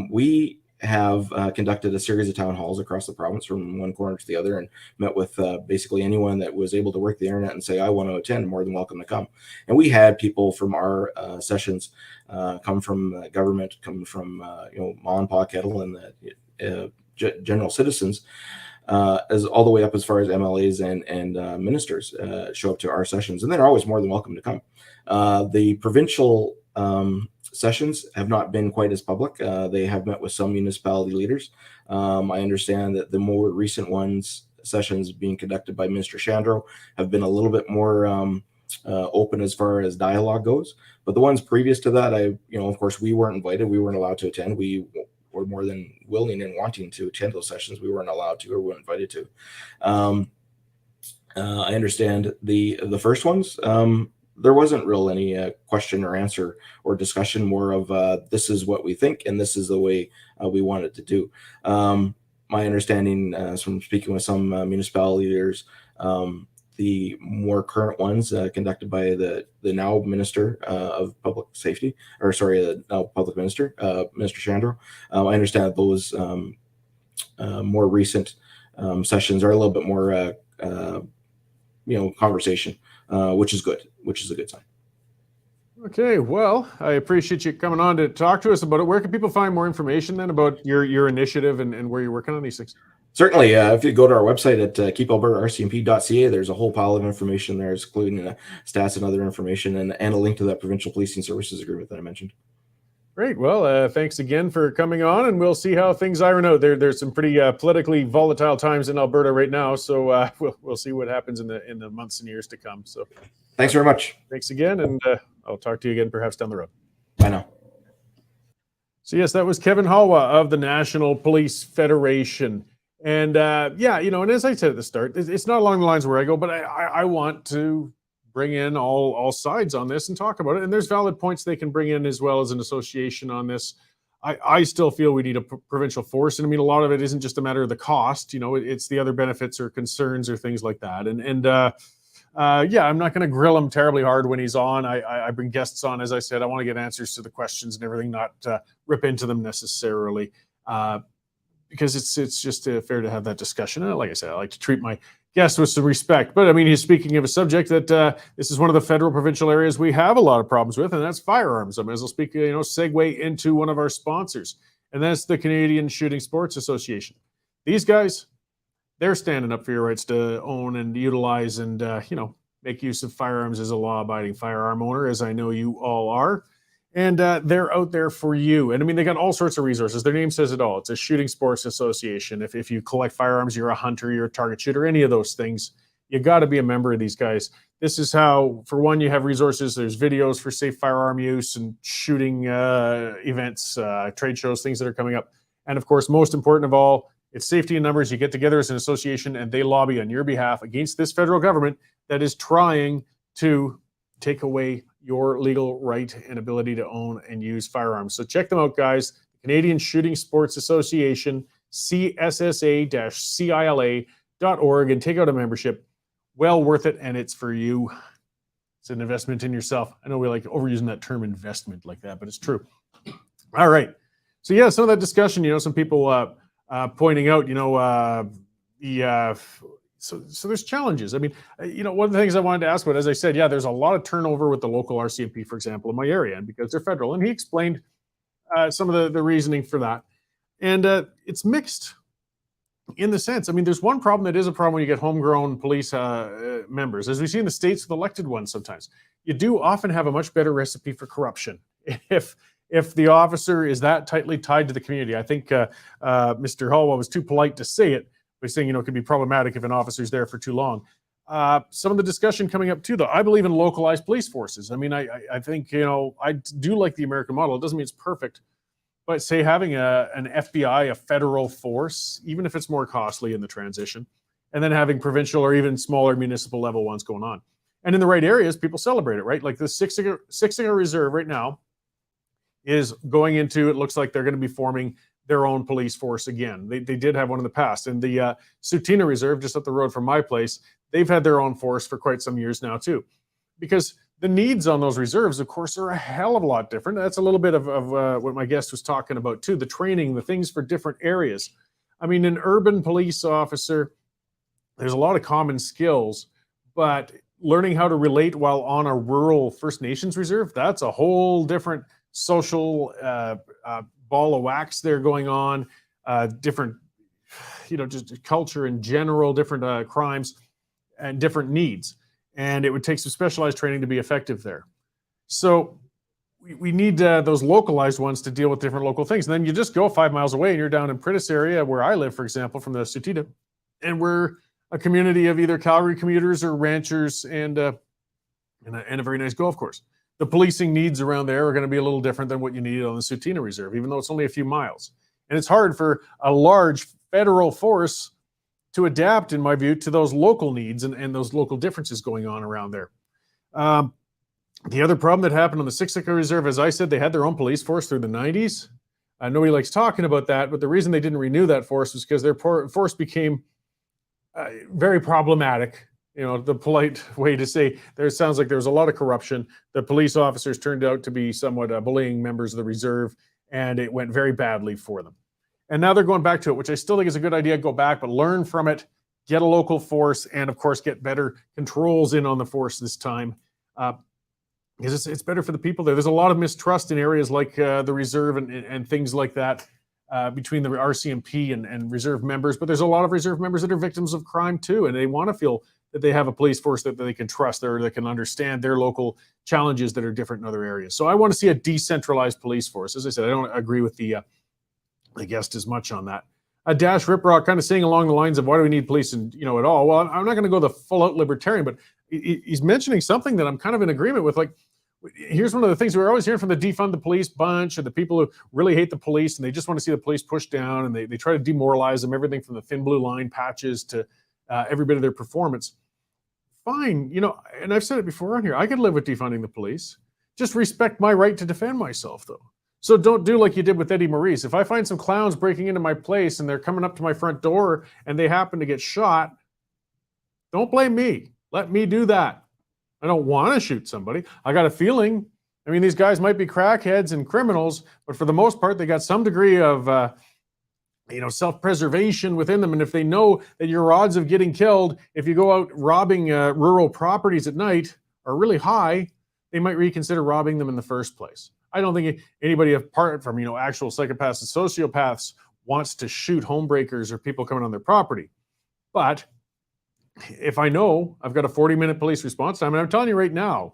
We have conducted a series of town halls across the province from one corner to the other, and met with basically anyone that was able to work the internet and say, I want to attend, more than welcome to come. And we had people from our sessions come from government, come from Ma and Pa Kettle and the general citizens, as all the way up as far as MLAs and ministers show up to our sessions, and they're always more than welcome to come. The provincial sessions have not been quite as public. They have met with some municipality leaders. I understand that the more recent ones sessions being conducted by Minister Shandro have been a little bit more open as far as dialogue goes. But the ones previous to that, of course, we weren't invited. We weren't allowed to attend. We were more than willing and wanting to attend those sessions. We weren't allowed to or weren't invited to. I understand the first ones. There wasn't real any question or answer or discussion, more of this is what we think and this is the way we want it to do. My understanding from speaking with some municipal leaders, the more current ones conducted by the now Minister of Public Safety, the now Public Minister, Minister Shandro. I understand that those more recent sessions are a little bit more conversation, which is good, which is a good sign. Okay, well, I appreciate you coming on to talk to us about it. Where can people find more information then about your initiative and where you're working on these things? Certainly, if you go to our website at keepalbertarcmp.ca, there's a whole pile of information there, including stats and other information, and a link to that provincial policing services agreement that I mentioned. Great. Well, thanks again for coming on, and we'll see how things iron out. There's some pretty politically volatile times in Alberta right now, so we'll see what happens in the months and years to come. So, thanks very much. Thanks again, and I'll talk to you again perhaps down the road. Bye now. So yes, that was Kevin Halwa of the National Police Federation. And and as I said at the start, it's not along the lines where I go, but I want to bring in all sides on this and talk about it. And there's valid points they can bring in as well as an association on this. I still feel we need a provincial force. And I mean, a lot of it isn't just a matter of the cost, it's the other benefits or concerns or things like that. I'm not going to grill him terribly hard when he's on. I bring guests on, as I said. I want to get answers to the questions and everything, not rip into them necessarily. Because it's just fair to have that discussion. And like I said, I like to treat my guests with some respect. But I mean, he's speaking of a subject that this is one of the federal provincial areas we have a lot of problems with, and that's firearms. I may as well speak, segue into one of our sponsors, and that's the Canadian Shooting Sports Association. These guys, they're standing up for your rights to own and utilize and make use of firearms as a law-abiding firearm owner, as I know you all are. And they're out there for you. And I mean, they got all sorts of resources. Their name says it all. It's a shooting sports association. If you collect firearms, you're a hunter, you're a target shooter, any of those things, you got to be a member of these guys. This is how, for one, you have resources. There's videos for safe firearm use and shooting events, trade shows, things that are coming up. And of course, most important of all, it's safety in numbers. You get together as an association and they lobby on your behalf against this federal government that is trying to take away your legal right and ability to own and use firearms. So check them out, guys. Canadian Shooting Sports Association, CSSA-CILA.org, and take out a membership. Well worth it, and it's for you. It's an investment in yourself. I know we like overusing that term investment like that, but it's true. All right. So yeah, some of that discussion, some people pointing out, So there's challenges. I mean, one of the things I wanted to ask about, as I said, there's a lot of turnover with the local RCMP, for example, in my area, and because they're federal. And he explained some of the reasoning for that. And it's mixed in the sense. I mean, there's one problem that is a problem when you get homegrown police members. As we see in the States with elected ones sometimes, you do often have a much better recipe for corruption if the officer is that tightly tied to the community. I think Mr. Halwa was too polite to say it, by saying, it can be problematic if an officer's there for too long. Some of the discussion coming up too, though, I believe in localized police forces. I mean, I think, I do like the American model. It doesn't mean it's perfect, but say having an FBI, a federal force, even if it's more costly in the transition, and then having provincial or even smaller municipal level ones going on. And in the right areas, people celebrate it, right? Like the Six Singer Reserve right now is going into, it looks like they're going to be forming their own police force again. They did have one in the past. And the Sutina Reserve, just up the road from my place, they've had their own force for quite some years now too. Because the needs on those reserves, of course, are a hell of a lot different. That's a little bit of what my guest was talking about too, the training, the things for different areas. I mean, an urban police officer, there's a lot of common skills, but learning how to relate while on a rural First Nations reserve, that's a whole different social ball of wax there going on, different, just culture in general, different crimes and different needs. And it would take some specialized training to be effective there. So we need those localized ones to deal with different local things. And then you just go 5 miles away and you're down in Prentice area where I live, for example, from the Sutita, and we're a community of either Calgary commuters or ranchers and a very nice golf course. The policing needs around there are going to be a little different than what you need on the Sutina Reserve, even though it's only a few miles. And it's hard for a large federal force to adapt, in my view, to those local needs and those local differences going on around there. The other problem that happened on the Siksika Reserve, as I said, they had their own police force through the 90s. Nobody likes talking about that, but the reason they didn't renew that force was because their force became very problematic. You know, the polite way to say, there sounds like there was a lot of corruption. The police officers turned out to be somewhat bullying members of the reserve, and it went very badly for them. And now they're going back to it, which I still think is a good idea. Go back, but learn from it, get a local force, and of course, get better controls in on the force this time. Because it's better for the people there. There's a lot of mistrust in areas like the reserve and things like that between the RCMP and reserve members. But there's a lot of reserve members that are victims of crime too, and they want to feel that they have a police force that they can trust, or that can understand their local challenges that are different in other areas. So I want to see a decentralized police force. As I said, I don't agree with the guest as much on that. Dash Riprock kind of saying along the lines of, why do we need police and at all? Well, I'm not going to go the full out libertarian, but he's mentioning something that I'm kind of in agreement with. Like, here's one of the things we're always hearing from the defund the police bunch, or the people who really hate the police and they just want to see the police pushed down, and they try to demoralize them, everything from the thin blue line patches to every bit of their performance. Fine, and I've said it before on here, I could live with defunding the police. Just respect my right to defend myself, though. So don't do like you did with Eddie Maurice. If I find some clowns breaking into my place and they're coming up to my front door and they happen to get shot, don't blame me. Let me do that. I don't want to shoot somebody. I got a feeling. I mean, these guys might be crackheads and criminals, but for the most part, they got some degree of, self-preservation within them. And if they know that your odds of getting killed, if you go out robbing rural properties at night, are really high, they might reconsider robbing them in the first place. I don't think anybody apart from, actual psychopaths and sociopaths wants to shoot homebreakers or people coming on their property. But if I know I've got a 40-minute police response time, and I'm telling you right now,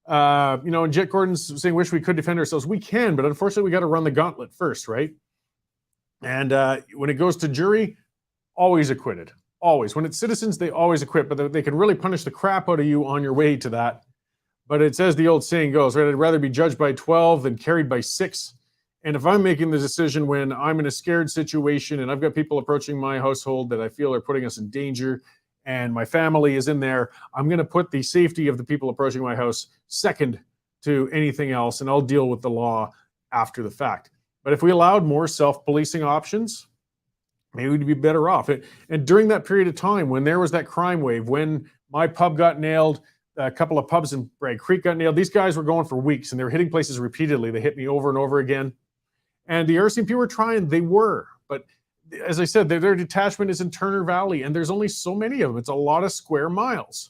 and Jet Gordon's saying, wish we could defend ourselves. We can, but unfortunately, we got to run the gauntlet first, right? And when it goes to jury, always acquitted. Always. When it's citizens, they always acquit, but they can really punish the crap out of you on your way to that. But it's as the old saying goes, right? I'd rather be judged by 12 than carried by 6. And if I'm making the decision when I'm in a scared situation and I've got people approaching my household that I feel are putting us in danger, and my family is in there, I'm going to put the safety of the people approaching my house second to anything else, and I'll deal with the law after the fact. But if we allowed more self-policing options, maybe we'd be better off. And during that period of time, when there was that crime wave, when my pub got nailed, a couple of pubs in Bragg Creek got nailed, these guys were going for weeks, and they were hitting places repeatedly. They hit me over and over again. And the RCMP were trying, they were. But as I said, their detachment is in Turner Valley, and there's only so many of them. It's a lot of square miles.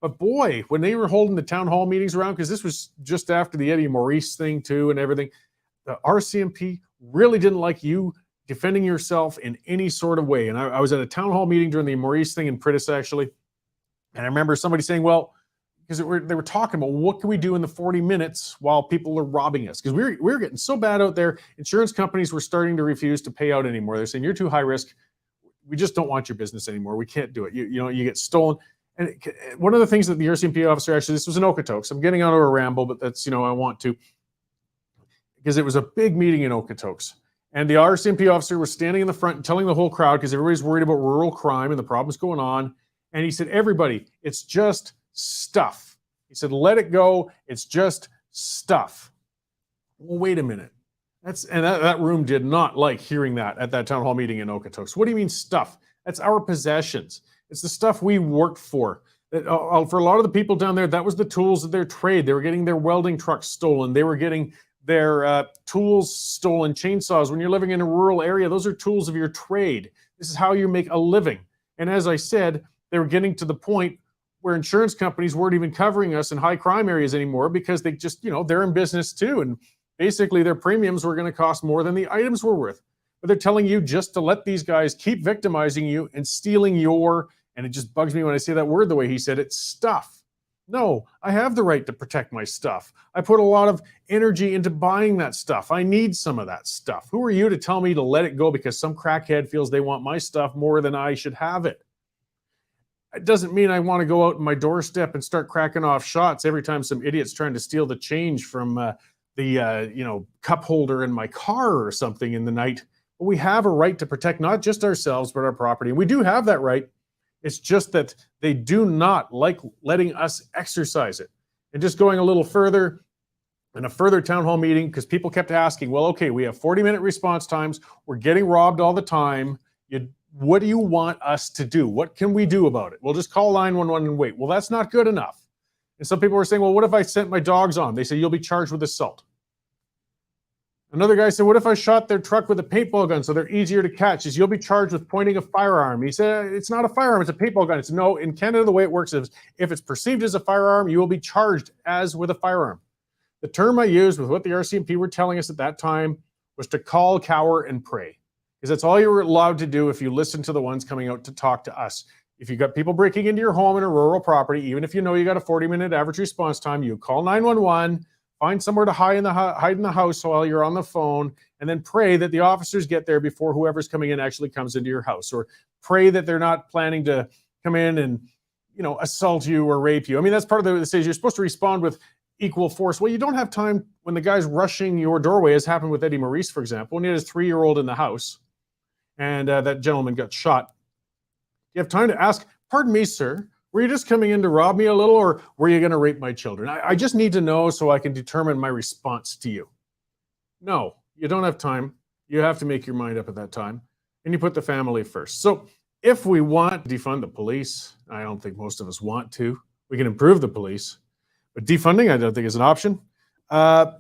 But boy, when they were holding the town hall meetings around, because this was just after the Eddie Maurice thing too and everything, the RCMP really didn't like you defending yourself in any sort of way. And I was at a town hall meeting during the Maurice thing in Pritis, actually. And I remember somebody saying, well, because they were talking about what can we do in the 40 minutes while people are robbing us? Because we were getting so bad out there, insurance companies were starting to refuse to pay out anymore. They're saying, you're too high risk. We just don't want your business anymore. We can't do it. You get stolen. And one of the things that the RCMP officer, actually, this was in Okotoks. I'm getting onto a ramble, but that's, I want to. Because it was a big meeting in Okotoks. And the RCMP officer was standing in the front and telling the whole crowd, because everybody's worried about rural crime and the problems going on. And he said, everybody, it's just stuff. He said, let it go. It's just stuff. Well, wait a minute. That room did not like hearing that at that town hall meeting in Okotoks. What do you mean stuff? That's our possessions. It's the stuff we worked for. For a lot of the people down there, that was the tools of their trade. They were getting their welding trucks stolen. They were getting their tools stolen, chainsaws. When you're living in a rural area, those are tools of your trade. This is how you make a living. And as I said, they were getting to the point where insurance companies weren't even covering us in high crime areas anymore, because they just, they're in business too. And basically their premiums were going to cost more than the items were worth. But they're telling you just to let these guys keep victimizing you and stealing and it just bugs me when I say that word the way he said it, stuff. No, I have the right to protect my stuff. I put a lot of energy into buying that stuff. I need some of that stuff. Who are you to tell me to let it go because some crackhead feels they want my stuff more than I should have it? It doesn't mean I want to go out on my doorstep and start cracking off shots every time some idiot's trying to steal the change from the cup holder in my car or something in the night. But we have a right to protect not just ourselves, but our property. And we do have that right. It's just that they do not like letting us exercise it. And just going a little further, in a further town hall meeting, because people kept asking, well, okay, we have 40-minute response times. We're getting robbed all the time. What do you want us to do? What can we do about it? We'll just call 911 and wait. Well, that's not good enough. And some people were saying, well, what if I sent my dogs on? They say, you'll be charged with assault. Another guy said, what if I shot their truck with a paintball gun so they're easier to catch? He said, you'll be charged with pointing a firearm. He said, it's not a firearm, it's a paintball gun. It's no, in Canada, the way it works is if it's perceived as a firearm, you will be charged as with a firearm. The term I used with what the RCMP were telling us at that time was to call, cower, and pray. Because that's all you were allowed to do if you listen to the ones coming out to talk to us. If you got people breaking into your home in a rural property, even if you know you got a 40-minute average response time, you call 911, find somewhere to hide in the house while you're on the phone, and then pray that the officers get there before whoever's coming in actually comes into your house, or pray that they're not planning to come in and assault you or rape you. I mean, that's part of the stage. You're supposed to respond with equal force. Well, you don't have time when the guy's rushing your doorway, as happened with Eddie Maurice, for example, when he had his 3-year-old in the house. And that gentleman got shot. You have time to ask, pardon me, sir, were you just coming in to rob me a little, or were you going to rape my children? I just need to know so I can determine my response to you. No, you don't have time. You have to make your mind up at that time, and you put the family first. So if we want to defund the police, I don't think most of us want to. We can improve the police, but defunding, I don't think is an option.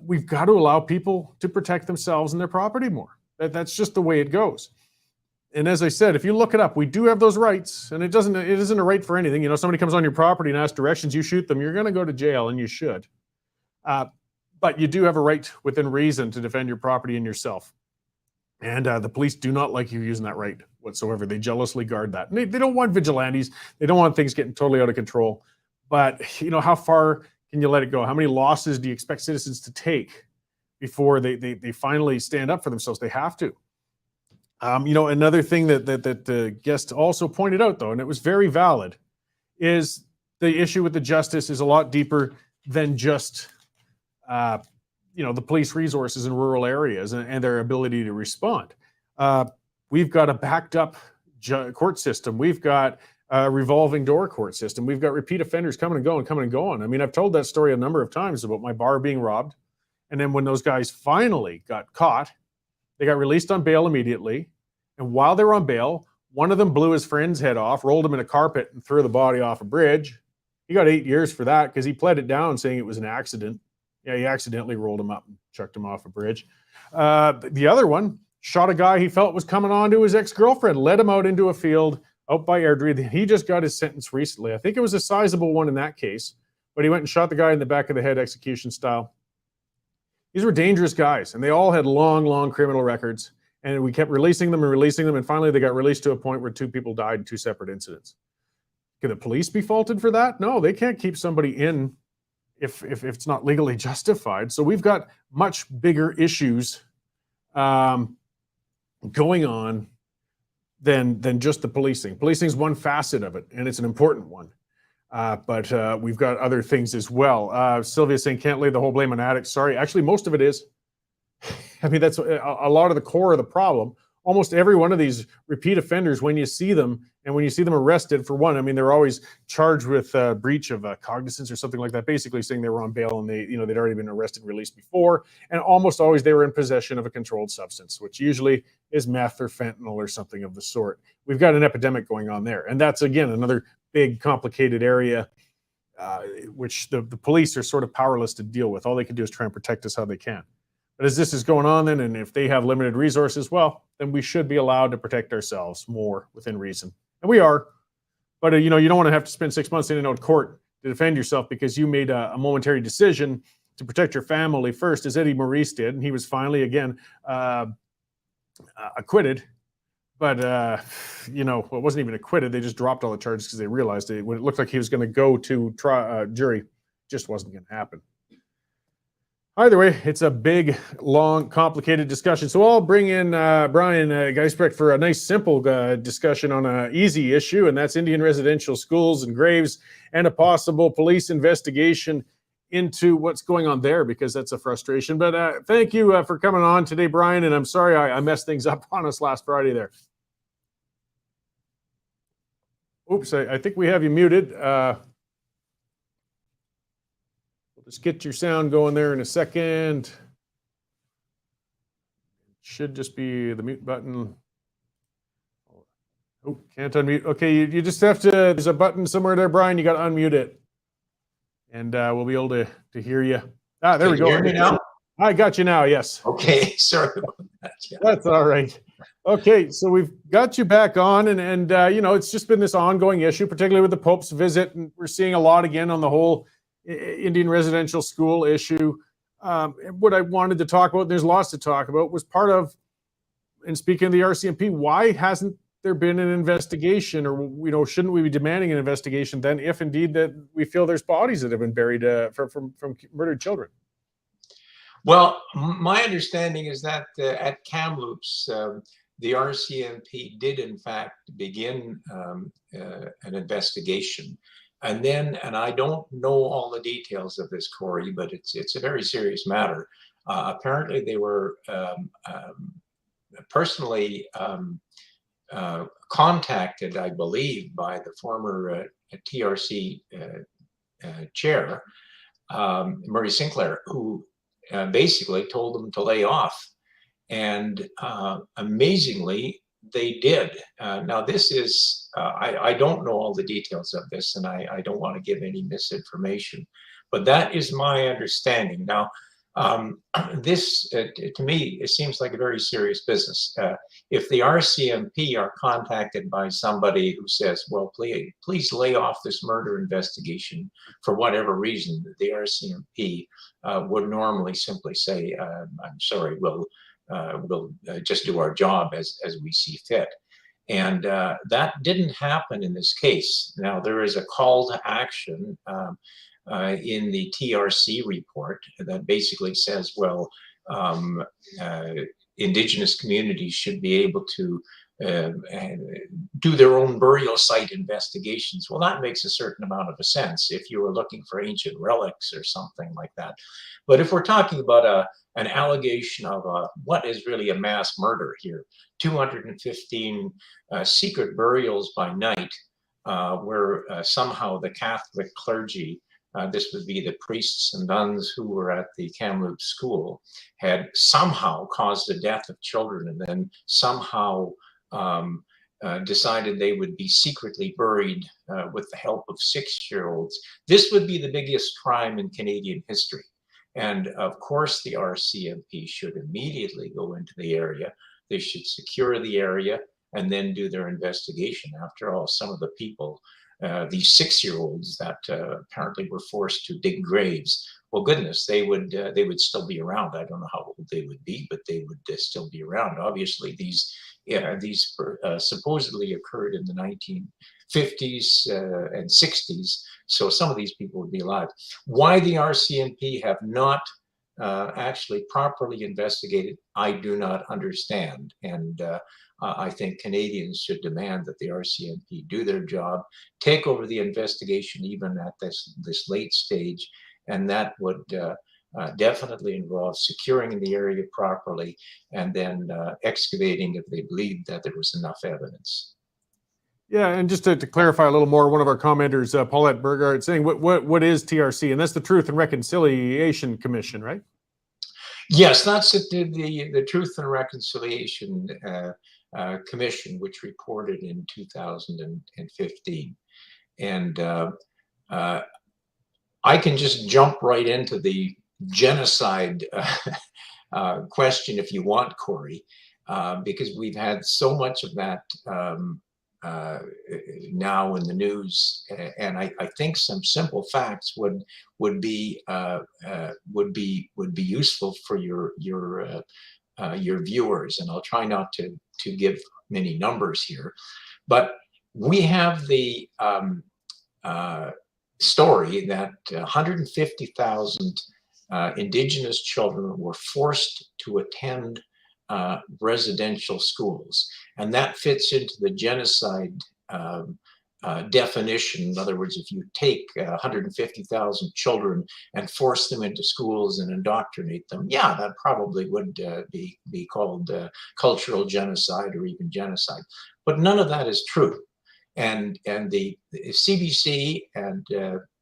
We've got to allow people to protect themselves and their property more. That's just the way it goes. And as I said, if you look it up, we do have those rights, and it isn't a right for anything. Somebody comes on your property and asks directions, you shoot them, you're going to go to jail, and you should. But you do have a right within reason to defend your property and yourself. And the police do not like you using that right whatsoever. They jealously guard that. And they don't want vigilantes. They don't want things getting totally out of control. But, how far can you let it go? How many losses do you expect citizens to take before they finally stand up for themselves? They have to. Another thing that the guest also pointed out, though, and it was very valid, is the issue with the justice is a lot deeper than just, the police resources in rural areas and their ability to respond. We've got a backed up court system. We've got a revolving door court system. We've got repeat offenders coming and going. I mean, I've told that story a number of times about my bar being robbed. And then when those guys finally got caught, they got released on bail immediately. And while they were on bail, one of them blew his friend's head off, rolled him in a carpet, and threw the body off a bridge. He got 8 years for that because he pled it down saying it was an accident. Yeah, he accidentally rolled him up and chucked him off a bridge. The other one shot a guy he felt was coming on to his ex-girlfriend, led him out into a field out by Airdrie. He just got his sentence recently. I think it was a sizable one in that case, but he went and shot the guy in the back of the head, execution style. These were dangerous guys, and they all had long, long criminal records. And we kept releasing them, and finally they got released to a point where 2 people died in 2 separate incidents. Can the police be faulted for that? No, they can't keep somebody in if it's not legally justified. So we've got much bigger issues going on than just the policing. Policing is one facet of it, and it's an important one. But we've got other things as well. Sylvia saying, can't lay the whole blame on addicts. Sorry, actually, most of it is. I mean, that's a lot of the core of the problem. Almost every one of these repeat offenders, when you see them, and when you see them arrested, for one, I mean, they're always charged with breach of cognizance or something like that, basically saying they were on bail and they'd already been arrested and released before. And almost always they were in possession of a controlled substance, which usually is meth or fentanyl or something of the sort. We've got an epidemic going on there. And that's, again, another big, complicated area which the police are sort of powerless to deal with. All they can do is try and protect us how they can. But as this is going on then, and if they have limited resources, well, then we should be allowed to protect ourselves more within reason. And we are. But, you don't want to have to spend 6 months in and out of court to defend yourself because you made a momentary decision to protect your family first, as Eddie Maurice did. And he was finally, again, acquitted. But, it wasn't even acquitted. They just dropped all the charges because they realized when it looked like he was going to go to jury, it just wasn't going to happen. Either way, it's a big, long, complicated discussion. So I'll bring in Brian Giesbrecht for a nice, simple discussion on an easy issue, and that's Indian residential schools and graves and a possible police investigation into what's going on there, because that's a frustration. But thank you for coming on today, Brian, and I'm sorry I messed things up on us last Friday there. Oops, I think we have you muted. Just get your sound going there in a second. Should just be the mute button. Oh, can't unmute. Okay, you just have to, there's a button somewhere there, Brian. You got to unmute it. And we'll be able to hear you. Ah, there we go. Can you hear me now? I got you now, yes. Okay, sorry about that. Yeah. That's all right. Okay, so we've got you back on, and you know, it's just been this ongoing issue, particularly with the Pope's visit, and we're seeing a lot again on the whole Indian residential school issue. What I wanted to talk about, there's lots to talk about, was part of, and speaking of the RCMP, why hasn't there been an investigation, or, you know, shouldn't we be demanding an investigation then, if indeed that we feel there's bodies that have been buried from murdered children? Well, my understanding is that at Kamloops, the RCMP did in fact begin an investigation. And then, and I don't know all the details of this, Cory, but it's a very serious matter. Apparently they were personally contacted, I believe, by the former TRC chair, Murray Sinclair, who basically told them to lay off. And amazingly, they did. Now, this is, I don't know all the details of this, and I don't want to give any misinformation, but that is my understanding. Now, this, to me, it seems like a very serious business. If the RCMP are contacted by somebody who says, well, please lay off this murder investigation for whatever reason, the RCMP would normally simply say, I'm sorry, we'll just do our job as we see fit. And that didn't happen in this case. Now, there is a call to action in the TRC report that basically says, well, Indigenous communities should be able to do their own burial site investigations. Well, that makes a certain amount of a sense if you were looking for ancient relics or something like that. But if we're talking about an allegation of what is really a mass murder here, 215 secret burials by night, where somehow the Catholic clergy, this would be the priests and nuns who were at the Kamloops school, had somehow caused the death of children, and then somehow decided they would be secretly buried with the help of 6-year-olds. This would be the biggest crime in Canadian history. And of course, the RCMP should immediately go into the area. They should secure the area and then do their investigation. After all, some of the people, these 6-year-olds that apparently were forced to dig graves, well, goodness, they would still be around. I don't know how old they would be, but they would still be around. Obviously, these supposedly occurred in the 1950s and 60s. So some of these people would be alive. Why the RCMP have not actually properly investigated, I do not understand. And I think Canadians should demand that the RCMP do their job, take over the investigation even at this late stage, and that would definitely involve securing the area properly and then excavating if they believe that there was enough evidence. Yeah, and just to clarify a little more, one of our commenters, Paulette Burgard, saying what is TRC, and that's the Truth and Reconciliation Commission, right? Yes, that's the Truth and Reconciliation Commission, which reported in 2015. And I can just jump right into the genocide question if you want, Cory, because we've had so much of that now in the news, and I think some simple facts would be useful for your viewers, and I'll try not to give many numbers here, but we have the story that 150,000 Indigenous children were forced to attend residential schools. And that fits into the genocide definition. In other words, if you take 150,000 children and force them into schools and indoctrinate them, yeah, that probably would be called cultural genocide or even genocide. But none of that is true. And the CBC and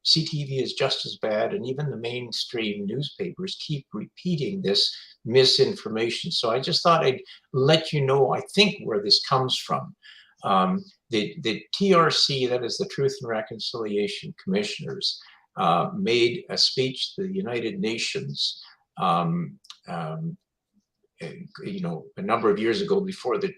CTV is just as bad, and even the mainstream newspapers keep repeating this misinformation. So I just thought I'd let you know, I think, where this comes from. The TRC, that is the Truth and Reconciliation Commissioners, made a speech to the United Nations a number of years ago, before the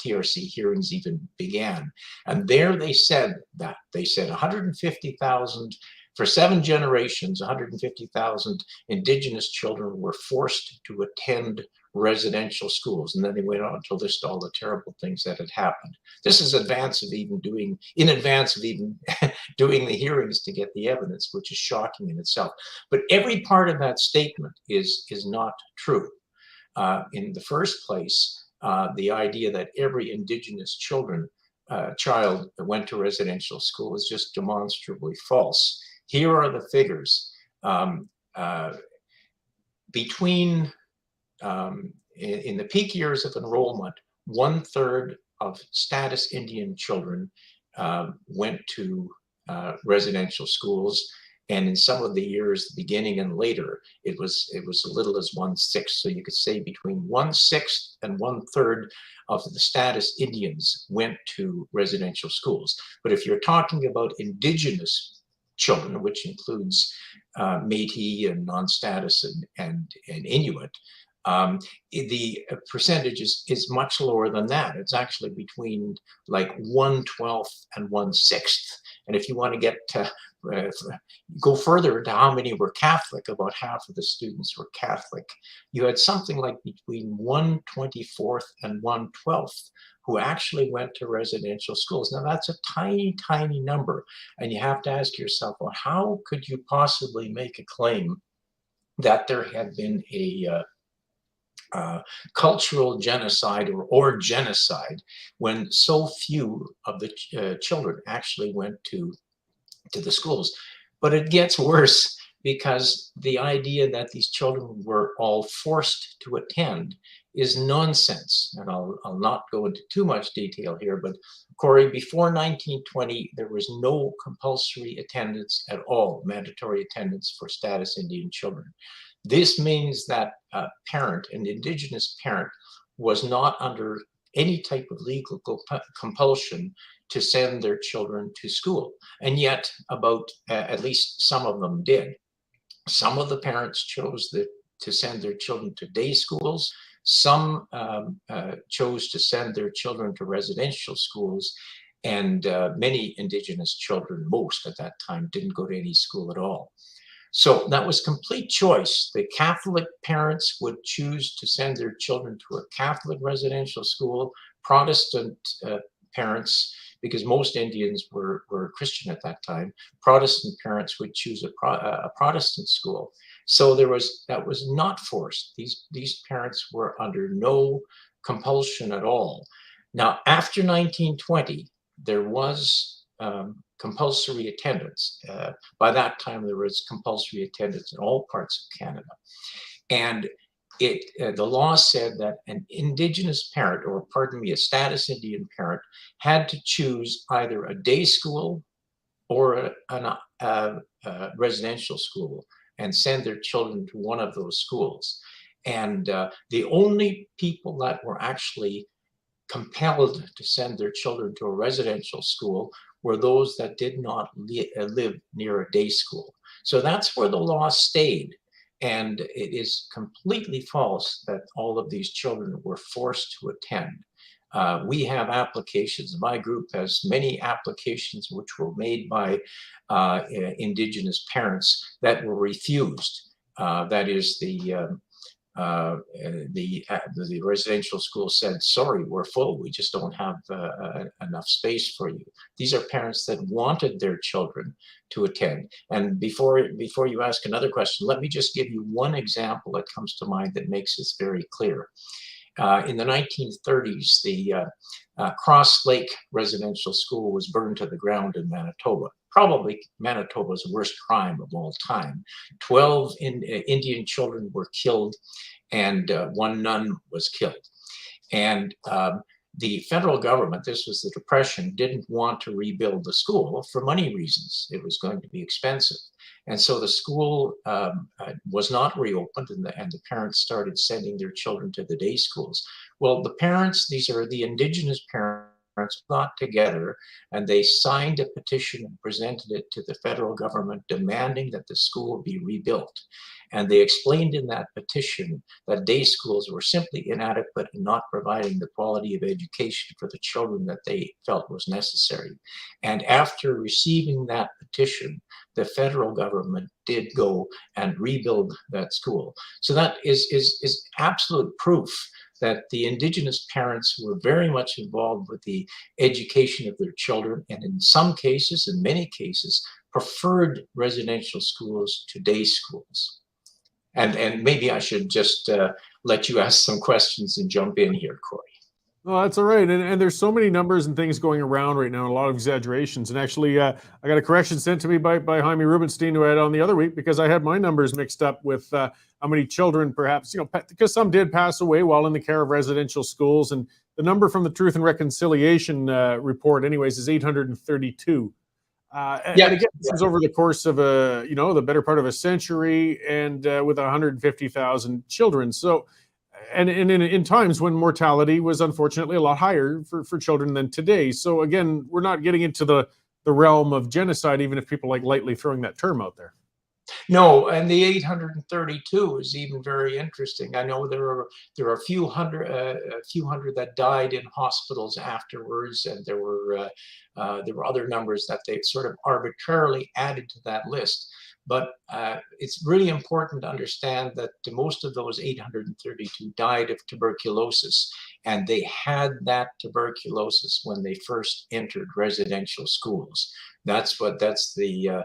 TRC hearings even began. And there they said 150,000, for 7 generations, 150,000 Indigenous children were forced to attend residential schools. And then they went on to list all the terrible things that had happened. This is in advance of even doing the hearings to get the evidence, which is shocking in itself. But every part of that statement is not true. In the first place, the idea that every Indigenous child that went to residential school is just demonstrably false. Here are the figures. In the peak years of enrollment, 1/3 of status Indian children went to residential schools. And in some of the years, beginning and later, it was as little as 1/6. So you could say between 1/6 and 1/3 of the status Indians went to residential schools. But if you're talking about Indigenous children, which includes Métis and non-status and Inuit, the percentage is much lower than that. It's actually between like 1/12 and 1/6. And if you want to get go further into how many were Catholic, about half of the students were Catholic. You had something like between 1/24 and 1/12 who actually went to residential schools. Now that's a tiny, tiny number. And you have to ask yourself, well, how could you possibly make a claim that there had been a cultural genocide or genocide when so few of the children actually went to the schools? But it gets worse, because the idea that these children were all forced to attend is nonsense. And I'll not go into too much detail here, but Cory, before 1920, there was no compulsory attendance at all, mandatory attendance for status Indian children. This means that a parent, an Indigenous parent, was not under any type of legal compulsion to send their children to school. And yet at least some of them did. Some of the parents chose to send their children to day schools. Some chose to send their children to residential schools. And many Indigenous children, most at that time, didn't go to any school at all. So that was complete choice. The Catholic parents would choose to send their children to a Catholic residential school. Protestant parents, because most Indians were Christian at that time, Protestant parents would choose a Protestant school. So that was not forced. These parents were under no compulsion at all. Now, after 1920, there was compulsory attendance. By that time, there was compulsory attendance in all parts of Canada. And the law said that an Indigenous parent, or pardon me, a status Indian parent, had to choose either a day school or a residential school and send their children to one of those schools. And the only people that were actually compelled to send their children to a residential school were those that did not live near a day school. So that's where the law stayed. And it is completely false that all of these children were forced to attend. We have applications. My group has many applications which were made by Indigenous parents that were refused. That is, the the residential school said, sorry, we're full. We just don't have enough space for you. These are parents that wanted their children to attend. And before you ask another question, let me just give you one example that comes to mind that makes this very clear. In the 1930s, the Cross Lake Residential School was burned to the ground in Manitoba. Probably Manitoba's worst crime of all time. 12 Indian children were killed, and one nun was killed. And the federal government, this was the Depression, didn't want to rebuild the school for money reasons. It was going to be expensive. And so the school was not reopened, and the parents started sending their children to the day schools. Well, the parents, these are the Indigenous parents, got together and they signed a petition and presented it to the federal government demanding that the school be rebuilt. And they explained in that petition that day schools were simply inadequate in not providing the quality of education for the children that they felt was necessary. And after receiving that petition, the federal government did go and rebuild that school. So that is absolute proof that the Indigenous parents were very much involved with the education of their children, and in some cases, in many cases, preferred residential schools to day schools. And maybe I should just let you ask some questions and jump in here, Cory. No, that's all right. And there's so many numbers and things going around right now, a lot of exaggerations. And actually, I got a correction sent to me by Jaime Rubenstein, who I had on the other week, because I had my numbers mixed up with how many children perhaps, because some did pass away while in the care of residential schools. And the number from the Truth and Reconciliation report anyways is 832. And again, this was over the course of the better part of a century, and with 150,000 children. So, and in times when mortality was unfortunately a lot higher for children than today. So again, we're not getting into the realm of genocide, even if people like lightly throwing that term out there. No, and the 832 is even very interesting. I know there are a few hundred that died in hospitals afterwards, and there were other numbers that they sort of arbitrarily added to that list. But it's really important to understand that most of those 832 died of tuberculosis, and they had that tuberculosis when they first entered residential schools. That's the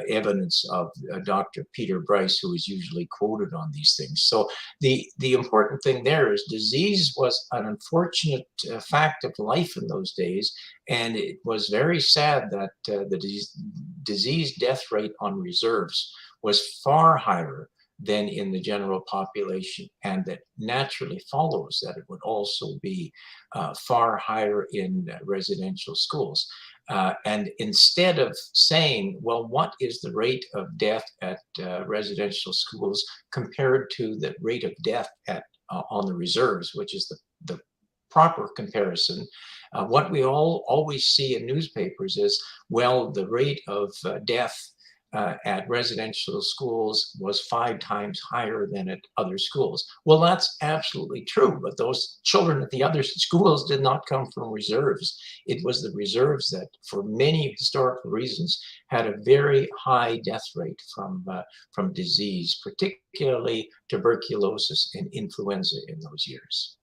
evidence of Dr. Peter Bryce, who is usually quoted on these things. So the important thing there is disease was an unfortunate fact of life in those days, and it was very sad that the disease death rate on reserves was far higher than in the general population, and that naturally follows that it would also be far higher in residential schools. And instead of saying, well, what is the rate of death at residential schools compared to the rate of death on the reserves, which is the proper comparison, what we always see in newspapers is, well, the rate of death at residential schools was 5 times higher than at other schools. Well, that's absolutely true, but those children at the other schools did not come from reserves. It was the reserves that, for many historical reasons, had a very high death rate from disease, particularly tuberculosis and influenza in those years.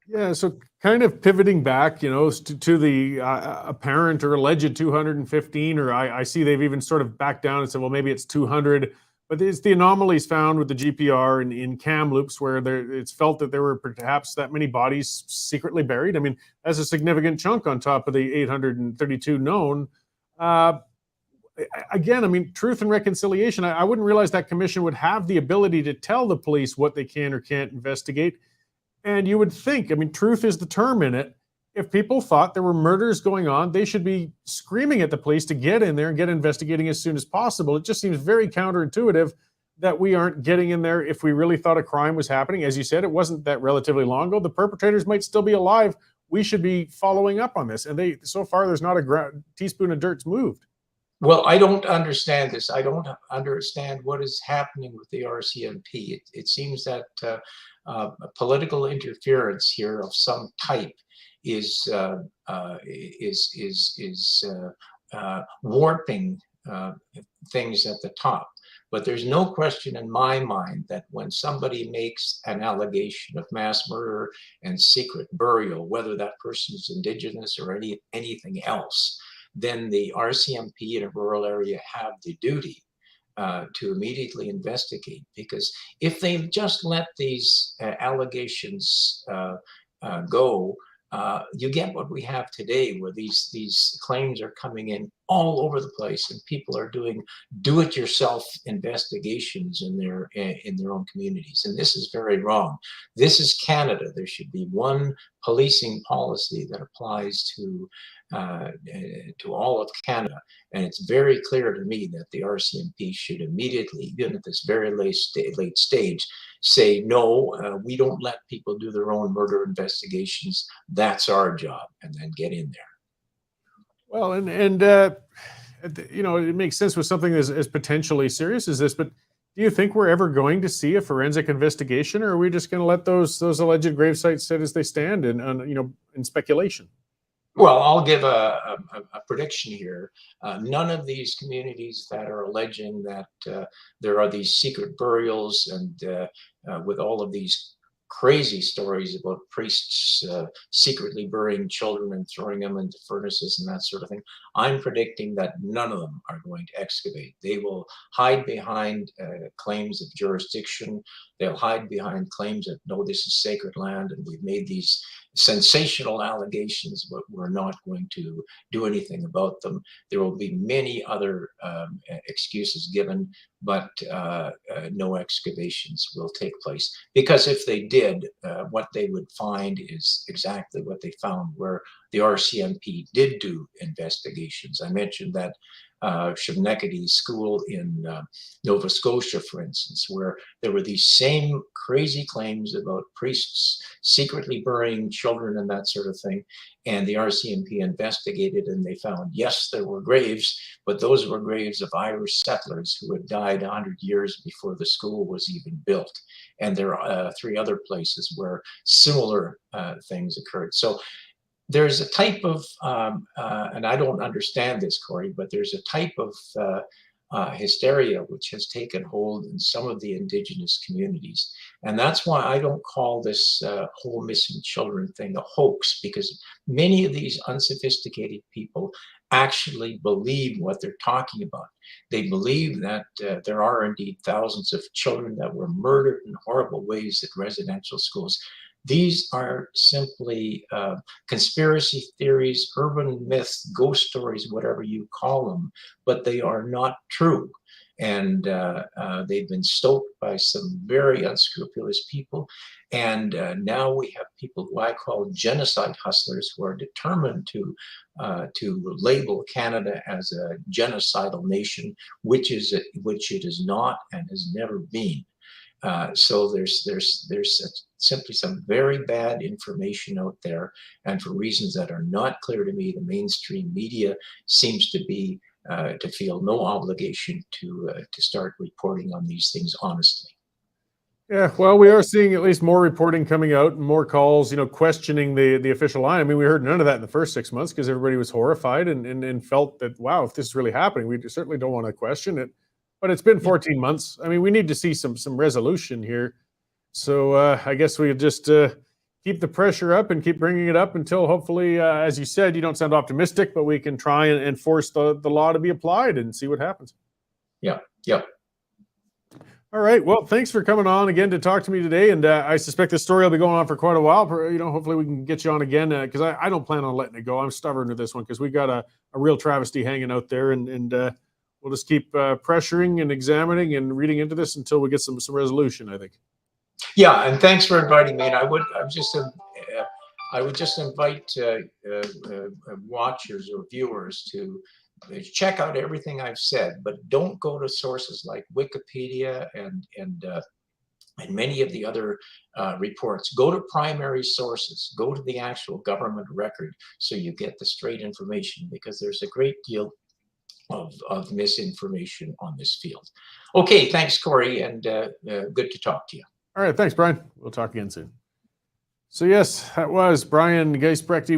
Yeah, so kind of pivoting back, to the apparent or alleged 215, or I see they've even sort of backed down and said, well, maybe it's 200. But it's the anomalies found with the GPR in Kamloops, where it's felt that there were perhaps that many bodies secretly buried. I mean, that's a significant chunk on top of the 832 known. Again, I mean, Truth and Reconciliation, I wouldn't realize that commission would have the ability to tell the police what they can or can't investigate. And you would think, I mean, truth is the term in it. If people thought there were murders going on, they should be screaming at the police to get in there and get investigating as soon as possible. It just seems very counterintuitive that we aren't getting in there if we really thought a crime was happening. As you said, it wasn't that relatively long ago. The perpetrators might still be alive. We should be following up on this. And so far, there's not a teaspoon of dirt's moved. Well, I don't understand this. I don't understand what is happening with the RCMP. It seems that political interference here of some type is warping things at the top. But there's no question in my mind that when somebody makes an allegation of mass murder and secret burial, whether that person is Indigenous or anything else, then the RCMP in a rural area have the duty to immediately investigate. Because if they just let these allegations go, you get what we have today, where these claims are coming in all over the place, and people are doing do-it-yourself investigations in their own communities, and this is very wrong. This is Canada. There should be one policing policy that applies to all of Canada, and it's very clear to me that the RCMP should immediately, even at this very late stage, say, no, we don't let people do their own murder investigations. That's our job, and then get in there. Well, and you know, it makes sense with something as potentially serious as this, but do you think we're ever going to see a forensic investigation, or are we just going to let those alleged grave sites sit as they stand and you know, in speculation? Well, I'll give a prediction here. None of these communities that are alleging that there are these secret burials and with all of these crazy stories about priests secretly burying children and throwing them into furnaces and that sort of thing, I'm predicting that none of them are going to excavate. They will hide behind claims of jurisdiction. They'll hide behind claims that, no, this is sacred land and we've made these sensational allegations, but we're not going to do anything about them. There will be many other excuses given, but no excavations will take place. Because if they did, what they would find is exactly what they found, where the RCMP did do investigations. I mentioned that Shabnekady school in Nova Scotia, for instance, where there were these same crazy claims about priests secretly burying children and that sort of thing. And the RCMP investigated, and they found, yes, there were graves, but those were graves of Irish settlers who had died 100 years before the school was even built. And there are 3 other places where similar things occurred. So there's a type of, and I don't understand this, Cory, but there's a type of hysteria which has taken hold in some of the Indigenous communities. And that's why I don't call this whole missing children thing a hoax, because many of these unsophisticated people actually believe what they're talking about. They believe that there are indeed thousands of children that were murdered in horrible ways at residential schools. These are simply conspiracy theories, urban myths, ghost stories, whatever you call them, but they are not true. And they've been stoked by some very unscrupulous people. And now we have people who I call genocide hustlers, who are determined to label Canada as a genocidal nation, which it is not and has never been. So there's simply some very bad information out there, and for reasons that are not clear to me, the mainstream media seems to be to feel no obligation to start reporting on these things honestly. Yeah, well, we are seeing at least more reporting coming out and more calls, you know, questioning the official line. I mean, we heard none of that in the first 6 months because everybody was horrified and felt that, wow, if this is really happening, we certainly don't want to question it. But it's been 14 months. I mean, we need to see some resolution here. So I guess we just keep the pressure up and keep bringing it up until hopefully, as you said, you don't sound optimistic, but we can try and force the law to be applied and see what happens. Yeah. All right. Well, thanks for coming on again to talk to me today. And I suspect this story will be going on for quite a while. You know, hopefully we can get you on again because I don't plan on letting it go. I'm stubborn with this one because we got a real travesty hanging out there, and we'll just keep pressuring and examining and reading into this until we get some resolution, I think. Yeah, and thanks for inviting me. And I would just invite watchers or viewers to check out everything I've said, but don't go to sources like Wikipedia and many of the other reports. Go to primary sources. Go to the actual government record so you get the straight information, because there's a great deal of misinformation on this field. Okay, thanks, Cory, and good to talk to you. All right, thanks, Brian. We'll talk again soon. So yes, that was Brian Giesbrecht.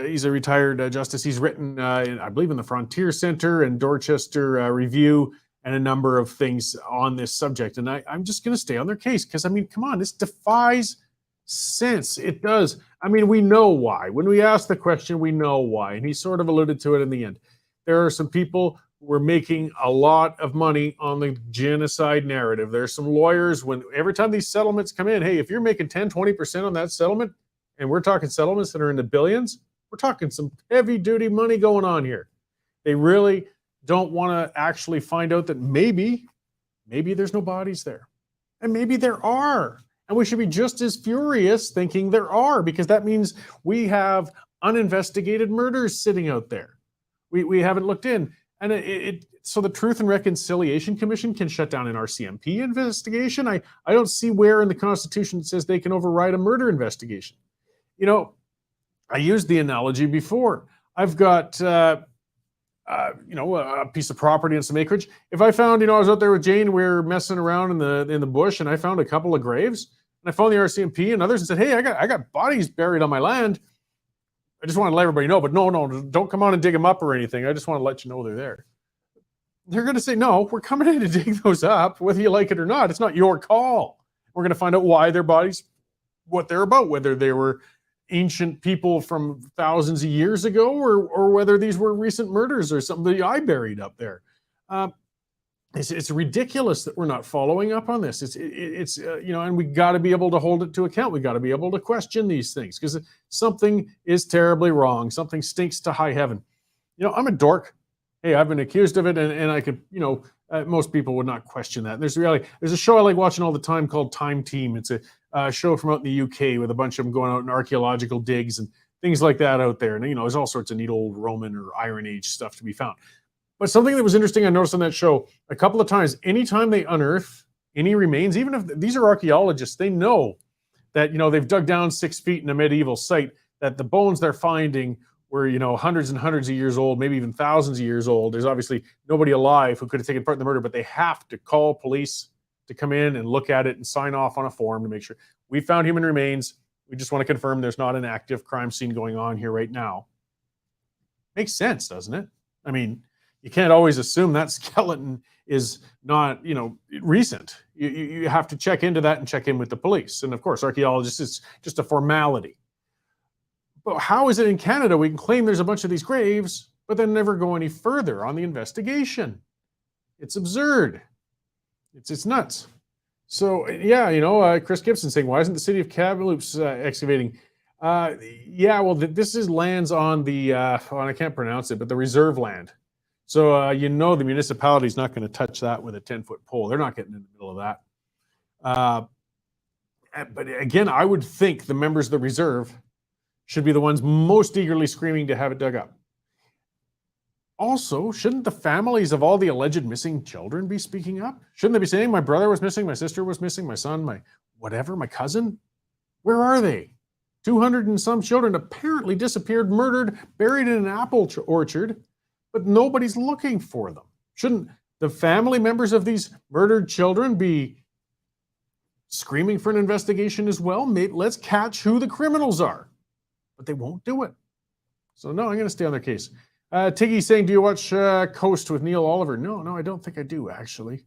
He's a retired justice. He's written, I believe, in the Frontier Center and Dorchester Review, and a number of things on this subject. And I'm just going to stay on their case because, I mean, come on, this defies sense. It does. I mean, we know why. When we ask the question, we know why. And he sort of alluded to it in the end. There are some people who are making a lot of money on the genocide narrative. There's some lawyers, when every time these settlements come in, hey, if you're making 10, 20% on that settlement, and we're talking settlements that are in the billions, we're talking some heavy duty money going on here. They really don't want to actually find out that maybe there's no bodies there. And maybe there are. And we should be just as furious thinking there are, because that means we have uninvestigated murders sitting out there. We haven't looked in. And so the Truth and Reconciliation Commission can shut down an RCMP investigation. I don't see where in the Constitution it says they can override a murder investigation. You know, I used the analogy before. I've got, a piece of property and some acreage. If I found, I was out there with Jane, we were messing around in the bush, and I found a couple of graves, and I phoned the RCMP and others and said, hey, I got bodies buried on my land. I just want to let everybody know, but no, don't come on and dig them up or anything. I just want to let you know they're there. They're going to say, no, we're coming in to dig those up, whether you like it or not. It's not your call. We're going to find out why their bodies, what they're about, whether they were ancient people from thousands of years ago, or whether these were recent murders or something that I buried up there. It's ridiculous that we're not following up on this. It's and we got to be able to hold it to account. We got to be able to question these things, because something is terribly wrong. Something stinks to high heaven. I'm a dork. Hey, I've been accused of it, and I could, most people would not question that. There's a show I like watching all the time called Time Team. It's a show from out in the UK with a bunch of them going out in archaeological digs and things like that out there. And, there's all sorts of neat old Roman or Iron Age stuff to be found. But something that was interesting I noticed on that show a couple of times, anytime they unearth any remains, even if these are archaeologists, they know that, they've dug down 6 feet in a medieval site, that the bones they're finding were, hundreds and hundreds of years old, maybe even thousands of years old. There's obviously nobody alive who could have taken part in the murder, but they have to call police to come in and look at it and sign off on a form to make sure we found human remains. We just want to confirm there's not an active crime scene going on here right now. Makes sense, doesn't it? I mean, you can't always assume that skeleton is not, recent. You have to check into that and check in with the police. And of course, archaeologists, it's just a formality. But how is it in Canada we can claim there's a bunch of these graves, but then never go any further on the investigation? It's absurd. It's nuts. So, yeah, Chris Gibson saying, why isn't the city of Kamloops excavating? This lands on the, I can't pronounce it, but the reserve land. So, the municipality is not going to touch that with a 10-foot pole. They're not getting in the middle of that. But again, I would think the members of the reserve should be the ones most eagerly screaming to have it dug up. Also, shouldn't the families of all the alleged missing children be speaking up? Shouldn't they be saying, my brother was missing, my sister was missing, my son, my cousin? Where are they? 200 and some children apparently disappeared, murdered, buried in an apple orchard, but nobody's looking for them. Shouldn't the family members of these murdered children be screaming for an investigation as well? Maybe let's catch who the criminals are. But they won't do it. So no, I'm going to stay on their case. Tiggy saying, do you watch Coast with Neil Oliver? No, I don't think I do, actually.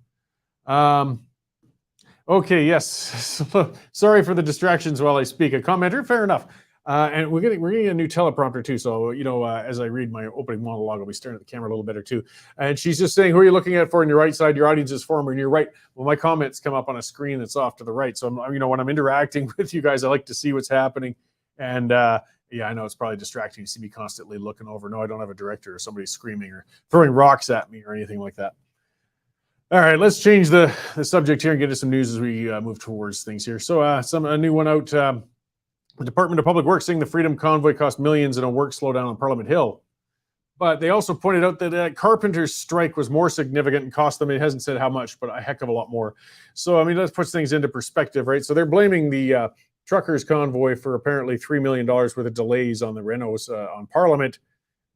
Okay, yes. Sorry for the distractions while I speak. A commenter, fair enough. And we're getting a new teleprompter too. So, as I read my opening monologue, I'll be staring at the camera a little bit or two. And she's just saying, who are you looking at for on your right side? Your audience is former and your right. Well, my comments come up on a screen that's off to the right. So, when I'm interacting with you guys, I like to see what's happening. And, yeah, I know it's probably distracting to see me constantly looking over. No, I don't have a director or somebody screaming or throwing rocks at me or anything like that. All right, let's change the subject here and get to some news as we move towards things here. So a new one out. The Department of Public Works saying the Freedom Convoy cost millions in a work slowdown on Parliament Hill. But they also pointed out that carpenters' strike was more significant and cost them, it hasn't said how much, but a heck of a lot more. So, let's put things into perspective, right? So they're blaming the truckers' convoy for apparently $3 million worth of delays on the renos on Parliament.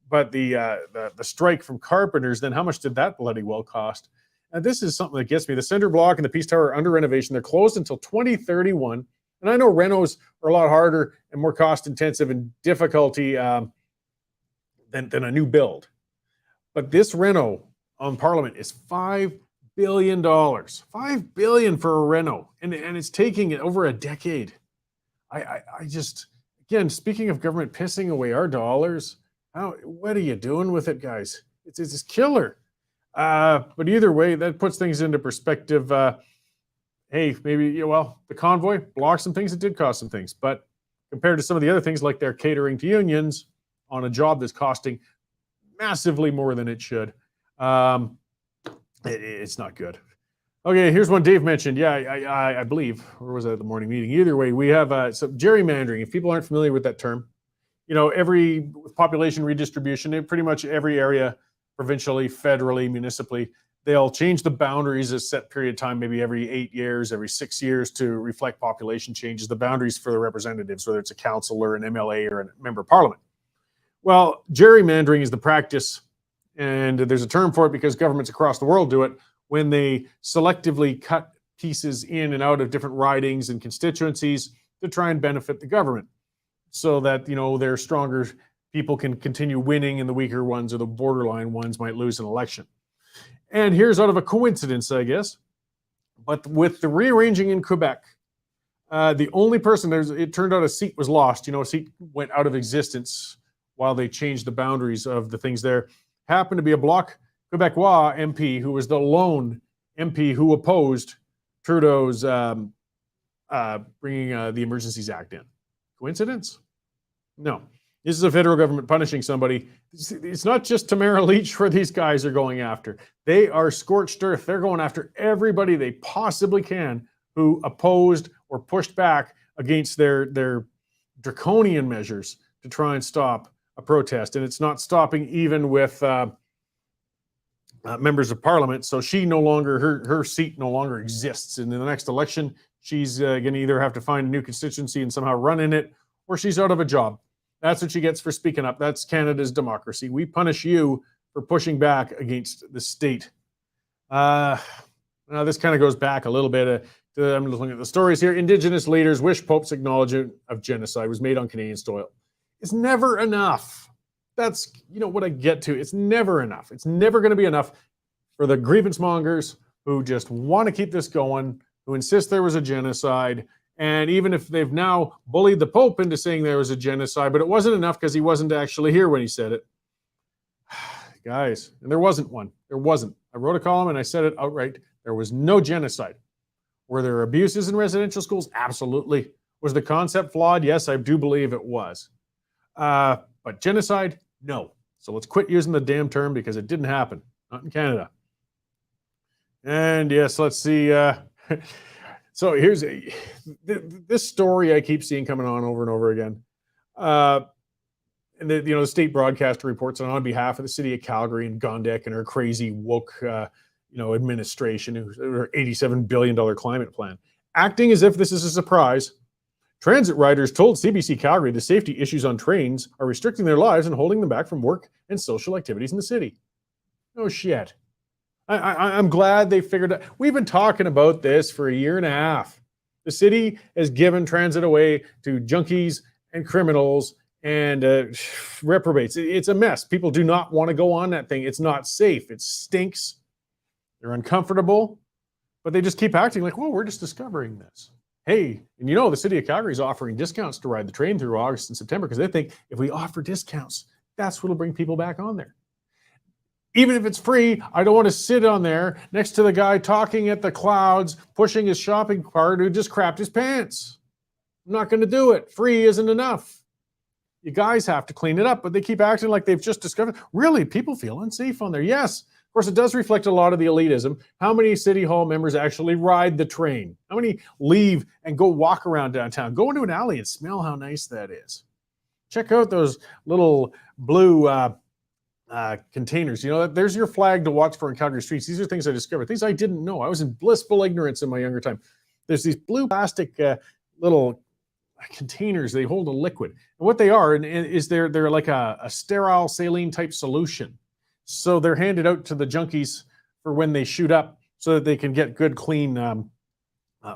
But the strike from carpenters, then how much did that bloody well cost? And this is something that gets me. The Cinder Block and the Peace Tower are under renovation. They're closed until 2031. And I know renos are a lot harder and more cost-intensive and difficulty than a new build. But this reno on Parliament is $5 billion. $5 billion for a reno. And it's taking it over a decade. I just, again, speaking of government pissing away our dollars, what are you doing with it, guys? It's killer. But either way, that puts things into perspective. Hey, maybe, the convoy blocked some things. It did cost some things. But compared to some of the other things, like they're catering to unions on a job that's costing massively more than it should, it's not good. Okay, here's one Dave mentioned. Yeah, I believe, or was it at the morning meeting? Either way, we have some gerrymandering. If people aren't familiar with that term, with population redistribution, in pretty much every area, provincially, federally, municipally, they'll change the boundaries a set period of time, maybe every 8 years, every 6 years, to reflect population changes, the boundaries for the representatives, whether it's a council or an MLA or a member of parliament. Well, gerrymandering is the practice, and there's a term for it because governments across the world do it, when they selectively cut pieces in and out of different ridings and constituencies to try and benefit the government, so that, their stronger people can continue winning and the weaker ones or the borderline ones might lose an election. And here's out of a coincidence, I guess, but with the rearranging in Quebec, the only person, it turned out a seat was lost. A seat went out of existence while they changed the boundaries of the things there. Happened to be a Bloc Quebecois MP who was the lone MP who opposed Trudeau's bringing the Emergencies Act in. Coincidence? No. This is a federal government punishing somebody. It's not just Tamara Lich where these guys are going after. They are scorched earth. They're going after everybody they possibly can who opposed or pushed back against their draconian measures to try and stop a protest. And it's not stopping even with members of parliament. So she no longer, her seat no longer exists. And in the next election, she's going to either have to find a new constituency and somehow run in it, or she's out of a job. That's what she gets for speaking up. That's Canada's democracy. We punish you for pushing back against the state. Now this kind of goes back a little bit. I'm looking at the stories here. Indigenous leaders wish Pope's acknowledgement of genocide was made on Canadian soil. It's never enough. That's, what I get to. It's never enough. It's never going to be enough for the grievance mongers who just want to keep this going, who insist there was a genocide. And even if they've now bullied the Pope into saying there was a genocide, but it wasn't enough because he wasn't actually here when he said it. Guys, and there wasn't one. There wasn't. I wrote a column and I said it outright. There was no genocide. Were there abuses in residential schools? Absolutely. Was the concept flawed? Yes, I do believe it was. But genocide? No. So let's quit using the damn term because it didn't happen. Not in Canada. And yes, let's see. So here's this story I keep seeing coming on over and over again. And the state broadcaster reports on behalf of the city of Calgary and Gondek and her crazy woke, administration, her $87 billion climate plan. Acting as if this is a surprise, transit riders told CBC Calgary the safety issues on trains are restricting their lives and holding them back from work and social activities in the city. No shit. I'm glad they figured out. We've been talking about this for a year and a half. The city has given transit away to junkies and criminals and reprobates. It's a mess. People do not want to go on that thing. It's not safe. It stinks. They're uncomfortable, but they just keep acting like, well, we're just discovering this. Hey, and the city of Calgary is offering discounts to ride the train through August and September because they think if we offer discounts, that's what'll bring people back on there. Even if it's free, I don't want to sit on there next to the guy talking at the clouds, pushing his shopping cart who just crapped his pants. I'm not going to do it. Free isn't enough. You guys have to clean it up, but they keep acting like they've just discovered. Really, people feel unsafe on there. Yes, of course, it does reflect a lot of the elitism. How many city hall members actually ride the train? How many leave and go walk around downtown? Go into an alley and smell how nice that is. Check out those little blue containers. There's your flag to watch for in Calgary streets. These are things I discovered, things I didn't know. I was in blissful ignorance in my younger time. There's these blue plastic little containers. They hold a liquid, and what they are is they're like a sterile saline type solution. So they're handed out to the junkies for when they shoot up, so that they can get good clean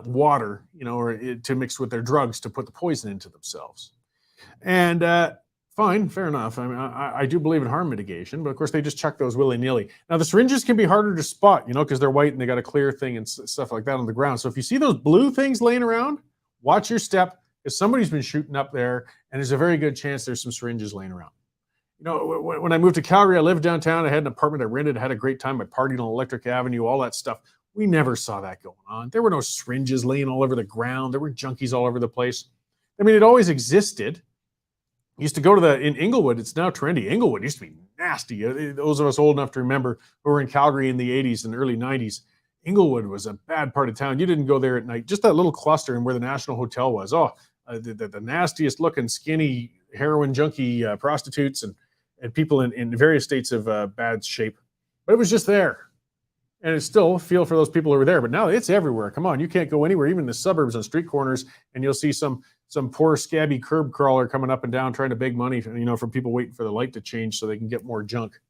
water, or to mix with their drugs to put the poison into themselves. And fine, fair enough. I mean, I do believe in harm mitigation, but of course they just chuck those willy-nilly. Now the syringes can be harder to spot, because they're white and they got a clear thing and stuff like that on the ground. So if you see those blue things laying around, watch your step, because somebody's been shooting up there, and there's a very good chance there's some syringes laying around. When I moved to Calgary, I lived downtown. I had an apartment I rented, had a great time. I partied on Electric Avenue, all that stuff. We never saw that going on. There were no syringes laying all over the ground. There were junkies all over the place. I mean, it always existed. Used to go to in Inglewood. It's now trendy. Inglewood used to be nasty. Those of us old enough to remember who were in Calgary in the 80s and early 90s, Inglewood was a bad part of town. You didn't go there at night. Just that little cluster and where the National Hotel was. The nastiest looking, skinny, heroin junkie prostitutes and people in various states of bad shape. But it was just there. And it's still feel for those people who were there. But now it's everywhere. Come on, you can't go anywhere, even in the suburbs on street corners, and you'll see some poor scabby curb crawler coming up and down trying to beg money, from people waiting for the light to change so they can get more junk.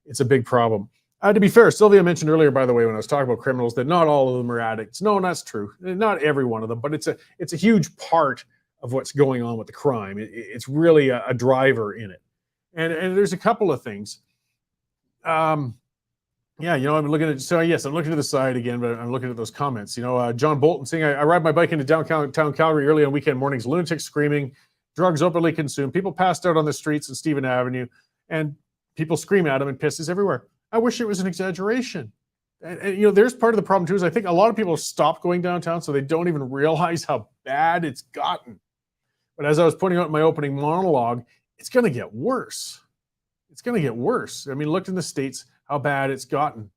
It's a big problem. To be fair, Sylvia mentioned earlier, by the way, when I was talking about criminals, that not all of them are addicts. No, that's true. Not every one of them, but it's a huge part of what's going on with the crime. It's really a driver in it. And there's a couple of things. I'm looking at, I'm looking to the side again, but I'm looking at those comments. John Bolton saying, I ride my bike into downtown Calgary early on weekend mornings, lunatics screaming, drugs openly consumed, people passed out on the streets in Stephen Avenue, and people scream at them and pisses everywhere. I wish it was an exaggeration. And there's part of the problem too, is I think a lot of people stop going downtown, so they don't even realize how bad it's gotten. But as I was pointing out in my opening monologue, it's going to get worse. It's going to get worse. I mean, look in the States, how bad it's gotten.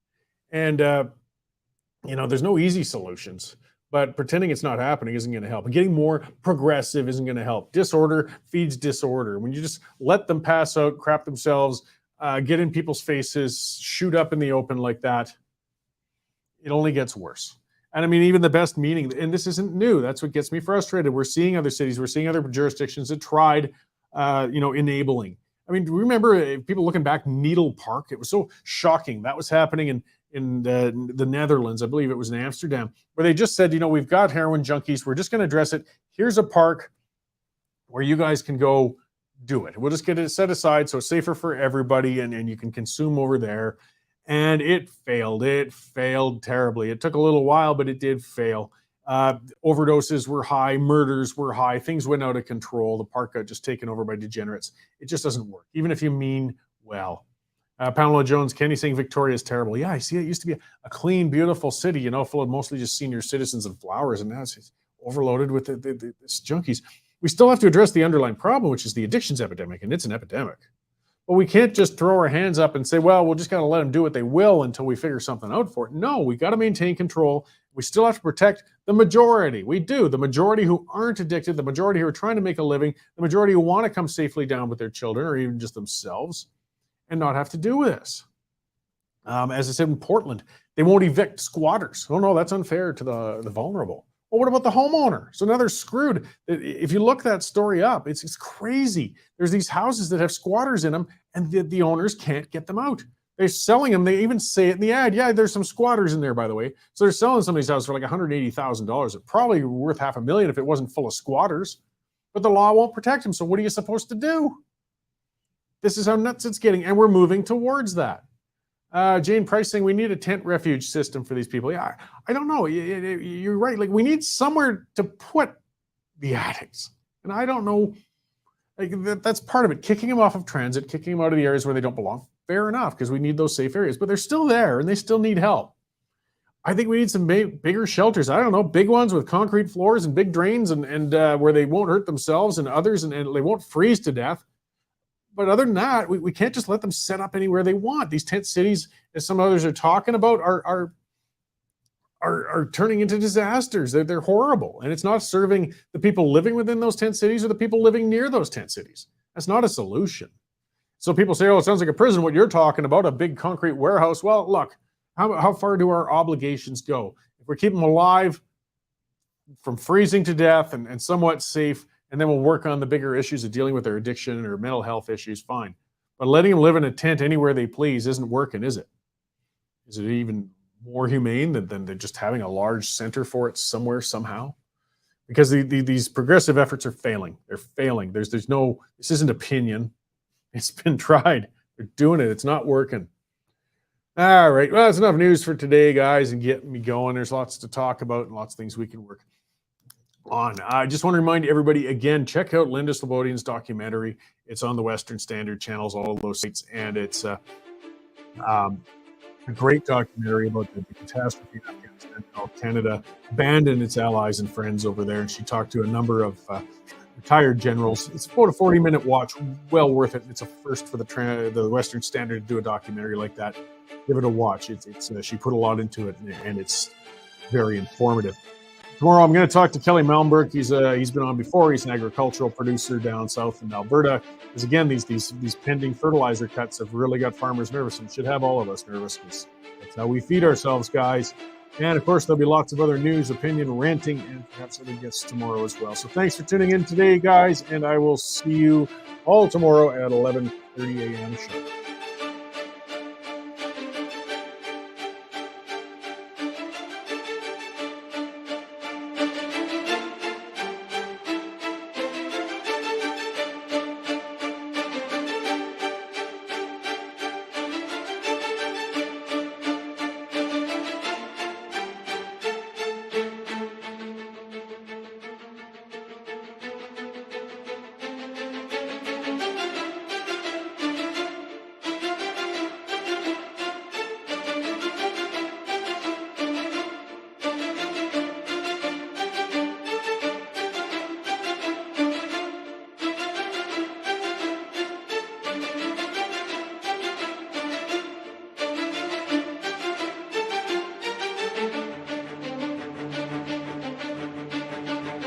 And, there's no easy solutions, but pretending it's not happening isn't going to help. And getting more progressive isn't going to help. Disorder feeds disorder. When you just let them pass out, crap themselves, get in people's faces, shoot up in the open like that, it only gets worse. And I mean, even the best meaning, and this isn't new. That's what gets me frustrated. We're seeing other cities, we're seeing other jurisdictions that tried, enabling. I mean, remember people looking back, Needle Park? It was so shocking. That was happening in the Netherlands. I believe it was in Amsterdam, where they just said, we've got heroin junkies. We're just going to address it. Here's a park where you guys can go do it. We'll just get it set aside so it's safer for everybody, and you can consume over there. And it failed. It failed terribly. It took a little while, but it did fail. Overdoses were high, murders were high, things went out of control. The park got just taken over by degenerates. It just doesn't work, even if you mean well. Pamela Jones, Kenny saying Victoria is terrible. Yeah, I see. It used to be a clean, beautiful city, full of mostly just senior citizens and flowers, and now it's overloaded with this junkies. We still have to address the underlying problem, which is the addictions epidemic, and it's an epidemic. But we can't just throw our hands up and say, well, we'll just got to let them do what they will until we figure something out for it. No, we got to maintain control. We still have to protect the majority. We do. The majority who aren't addicted, the majority who are trying to make a living, the majority who want to come safely down with their children or even just themselves and not have to do this. As I said in Portland, they won't evict squatters. Oh, no, that's unfair to the vulnerable. Well, what about the homeowner? So now they're screwed. If you look that story up, it's crazy. There's these houses that have squatters in them, and the owners can't get them out. They're selling them. They even say it in the ad. Yeah, there's some squatters in there, by the way. So they're selling somebody's house for like $180,000. It's probably worth $500,000 if it wasn't full of squatters. But the law won't protect them. So what are you supposed to do? This is how nuts it's getting, and we're moving towards that. Jane Price saying we need a tent refuge system for these people. Yeah, I don't know. You're right. Like, we need somewhere to put the addicts. And I don't know. Like, that's part of it. Kicking them off of transit, kicking them out of the areas where they don't belong. Fair enough, because we need those safe areas. But they're still there, and they still need help. I think we need some bigger shelters. I don't know, big ones with concrete floors and big drains and where they won't hurt themselves and others, and they won't freeze to death. But other than that, we can't just let them set up anywhere they want. These tent cities, as some others are talking about, are turning into disasters. They're horrible. And it's not serving the people living within those tent cities or the people living near those tent cities. That's not a solution. So people say, oh, it sounds like a prison, what you're talking about, a big concrete warehouse. Well, look, how far do our obligations go? If we keep them alive from freezing to death and somewhat safe, and then we'll work on the bigger issues of dealing with their addiction or mental health issues, fine. But letting them live in a tent anywhere they please isn't working, is it? Is it even more humane than just having a large center for it somewhere, somehow? because these progressive efforts are failing. They're failing. There's no, this isn't opinion. It's been tried. They're doing it. It's not working. All right. Well, that's enough news for today, guys, and get me going. There's lots to talk about and lots of things we can work on. I just want to remind everybody again, check out Linda Slobodian's documentary. It's on the Western Standard channels, all of those sites, and it's a great documentary about the catastrophe in Afghanistan, how Canada abandoned its allies and friends over there. And she talked to a number of retired generals. It's about a 40-minute watch, well worth it. It's a first for the Western Standard to do a documentary like that. Give it a watch. It's she put a lot into it, and it's very informative. Tomorrow, I'm going to talk to Kelly Malmberg. He's been on before. He's an agricultural producer down south in Alberta. Because again, these pending fertilizer cuts have really got farmers nervous, and should have all of us nervous, because that's how we feed ourselves, guys. And of course, there'll be lots of other news, opinion, ranting, and perhaps other guests tomorrow as well. So thanks for tuning in today, guys, and I will see you all tomorrow at 11:30 a.m. sharp.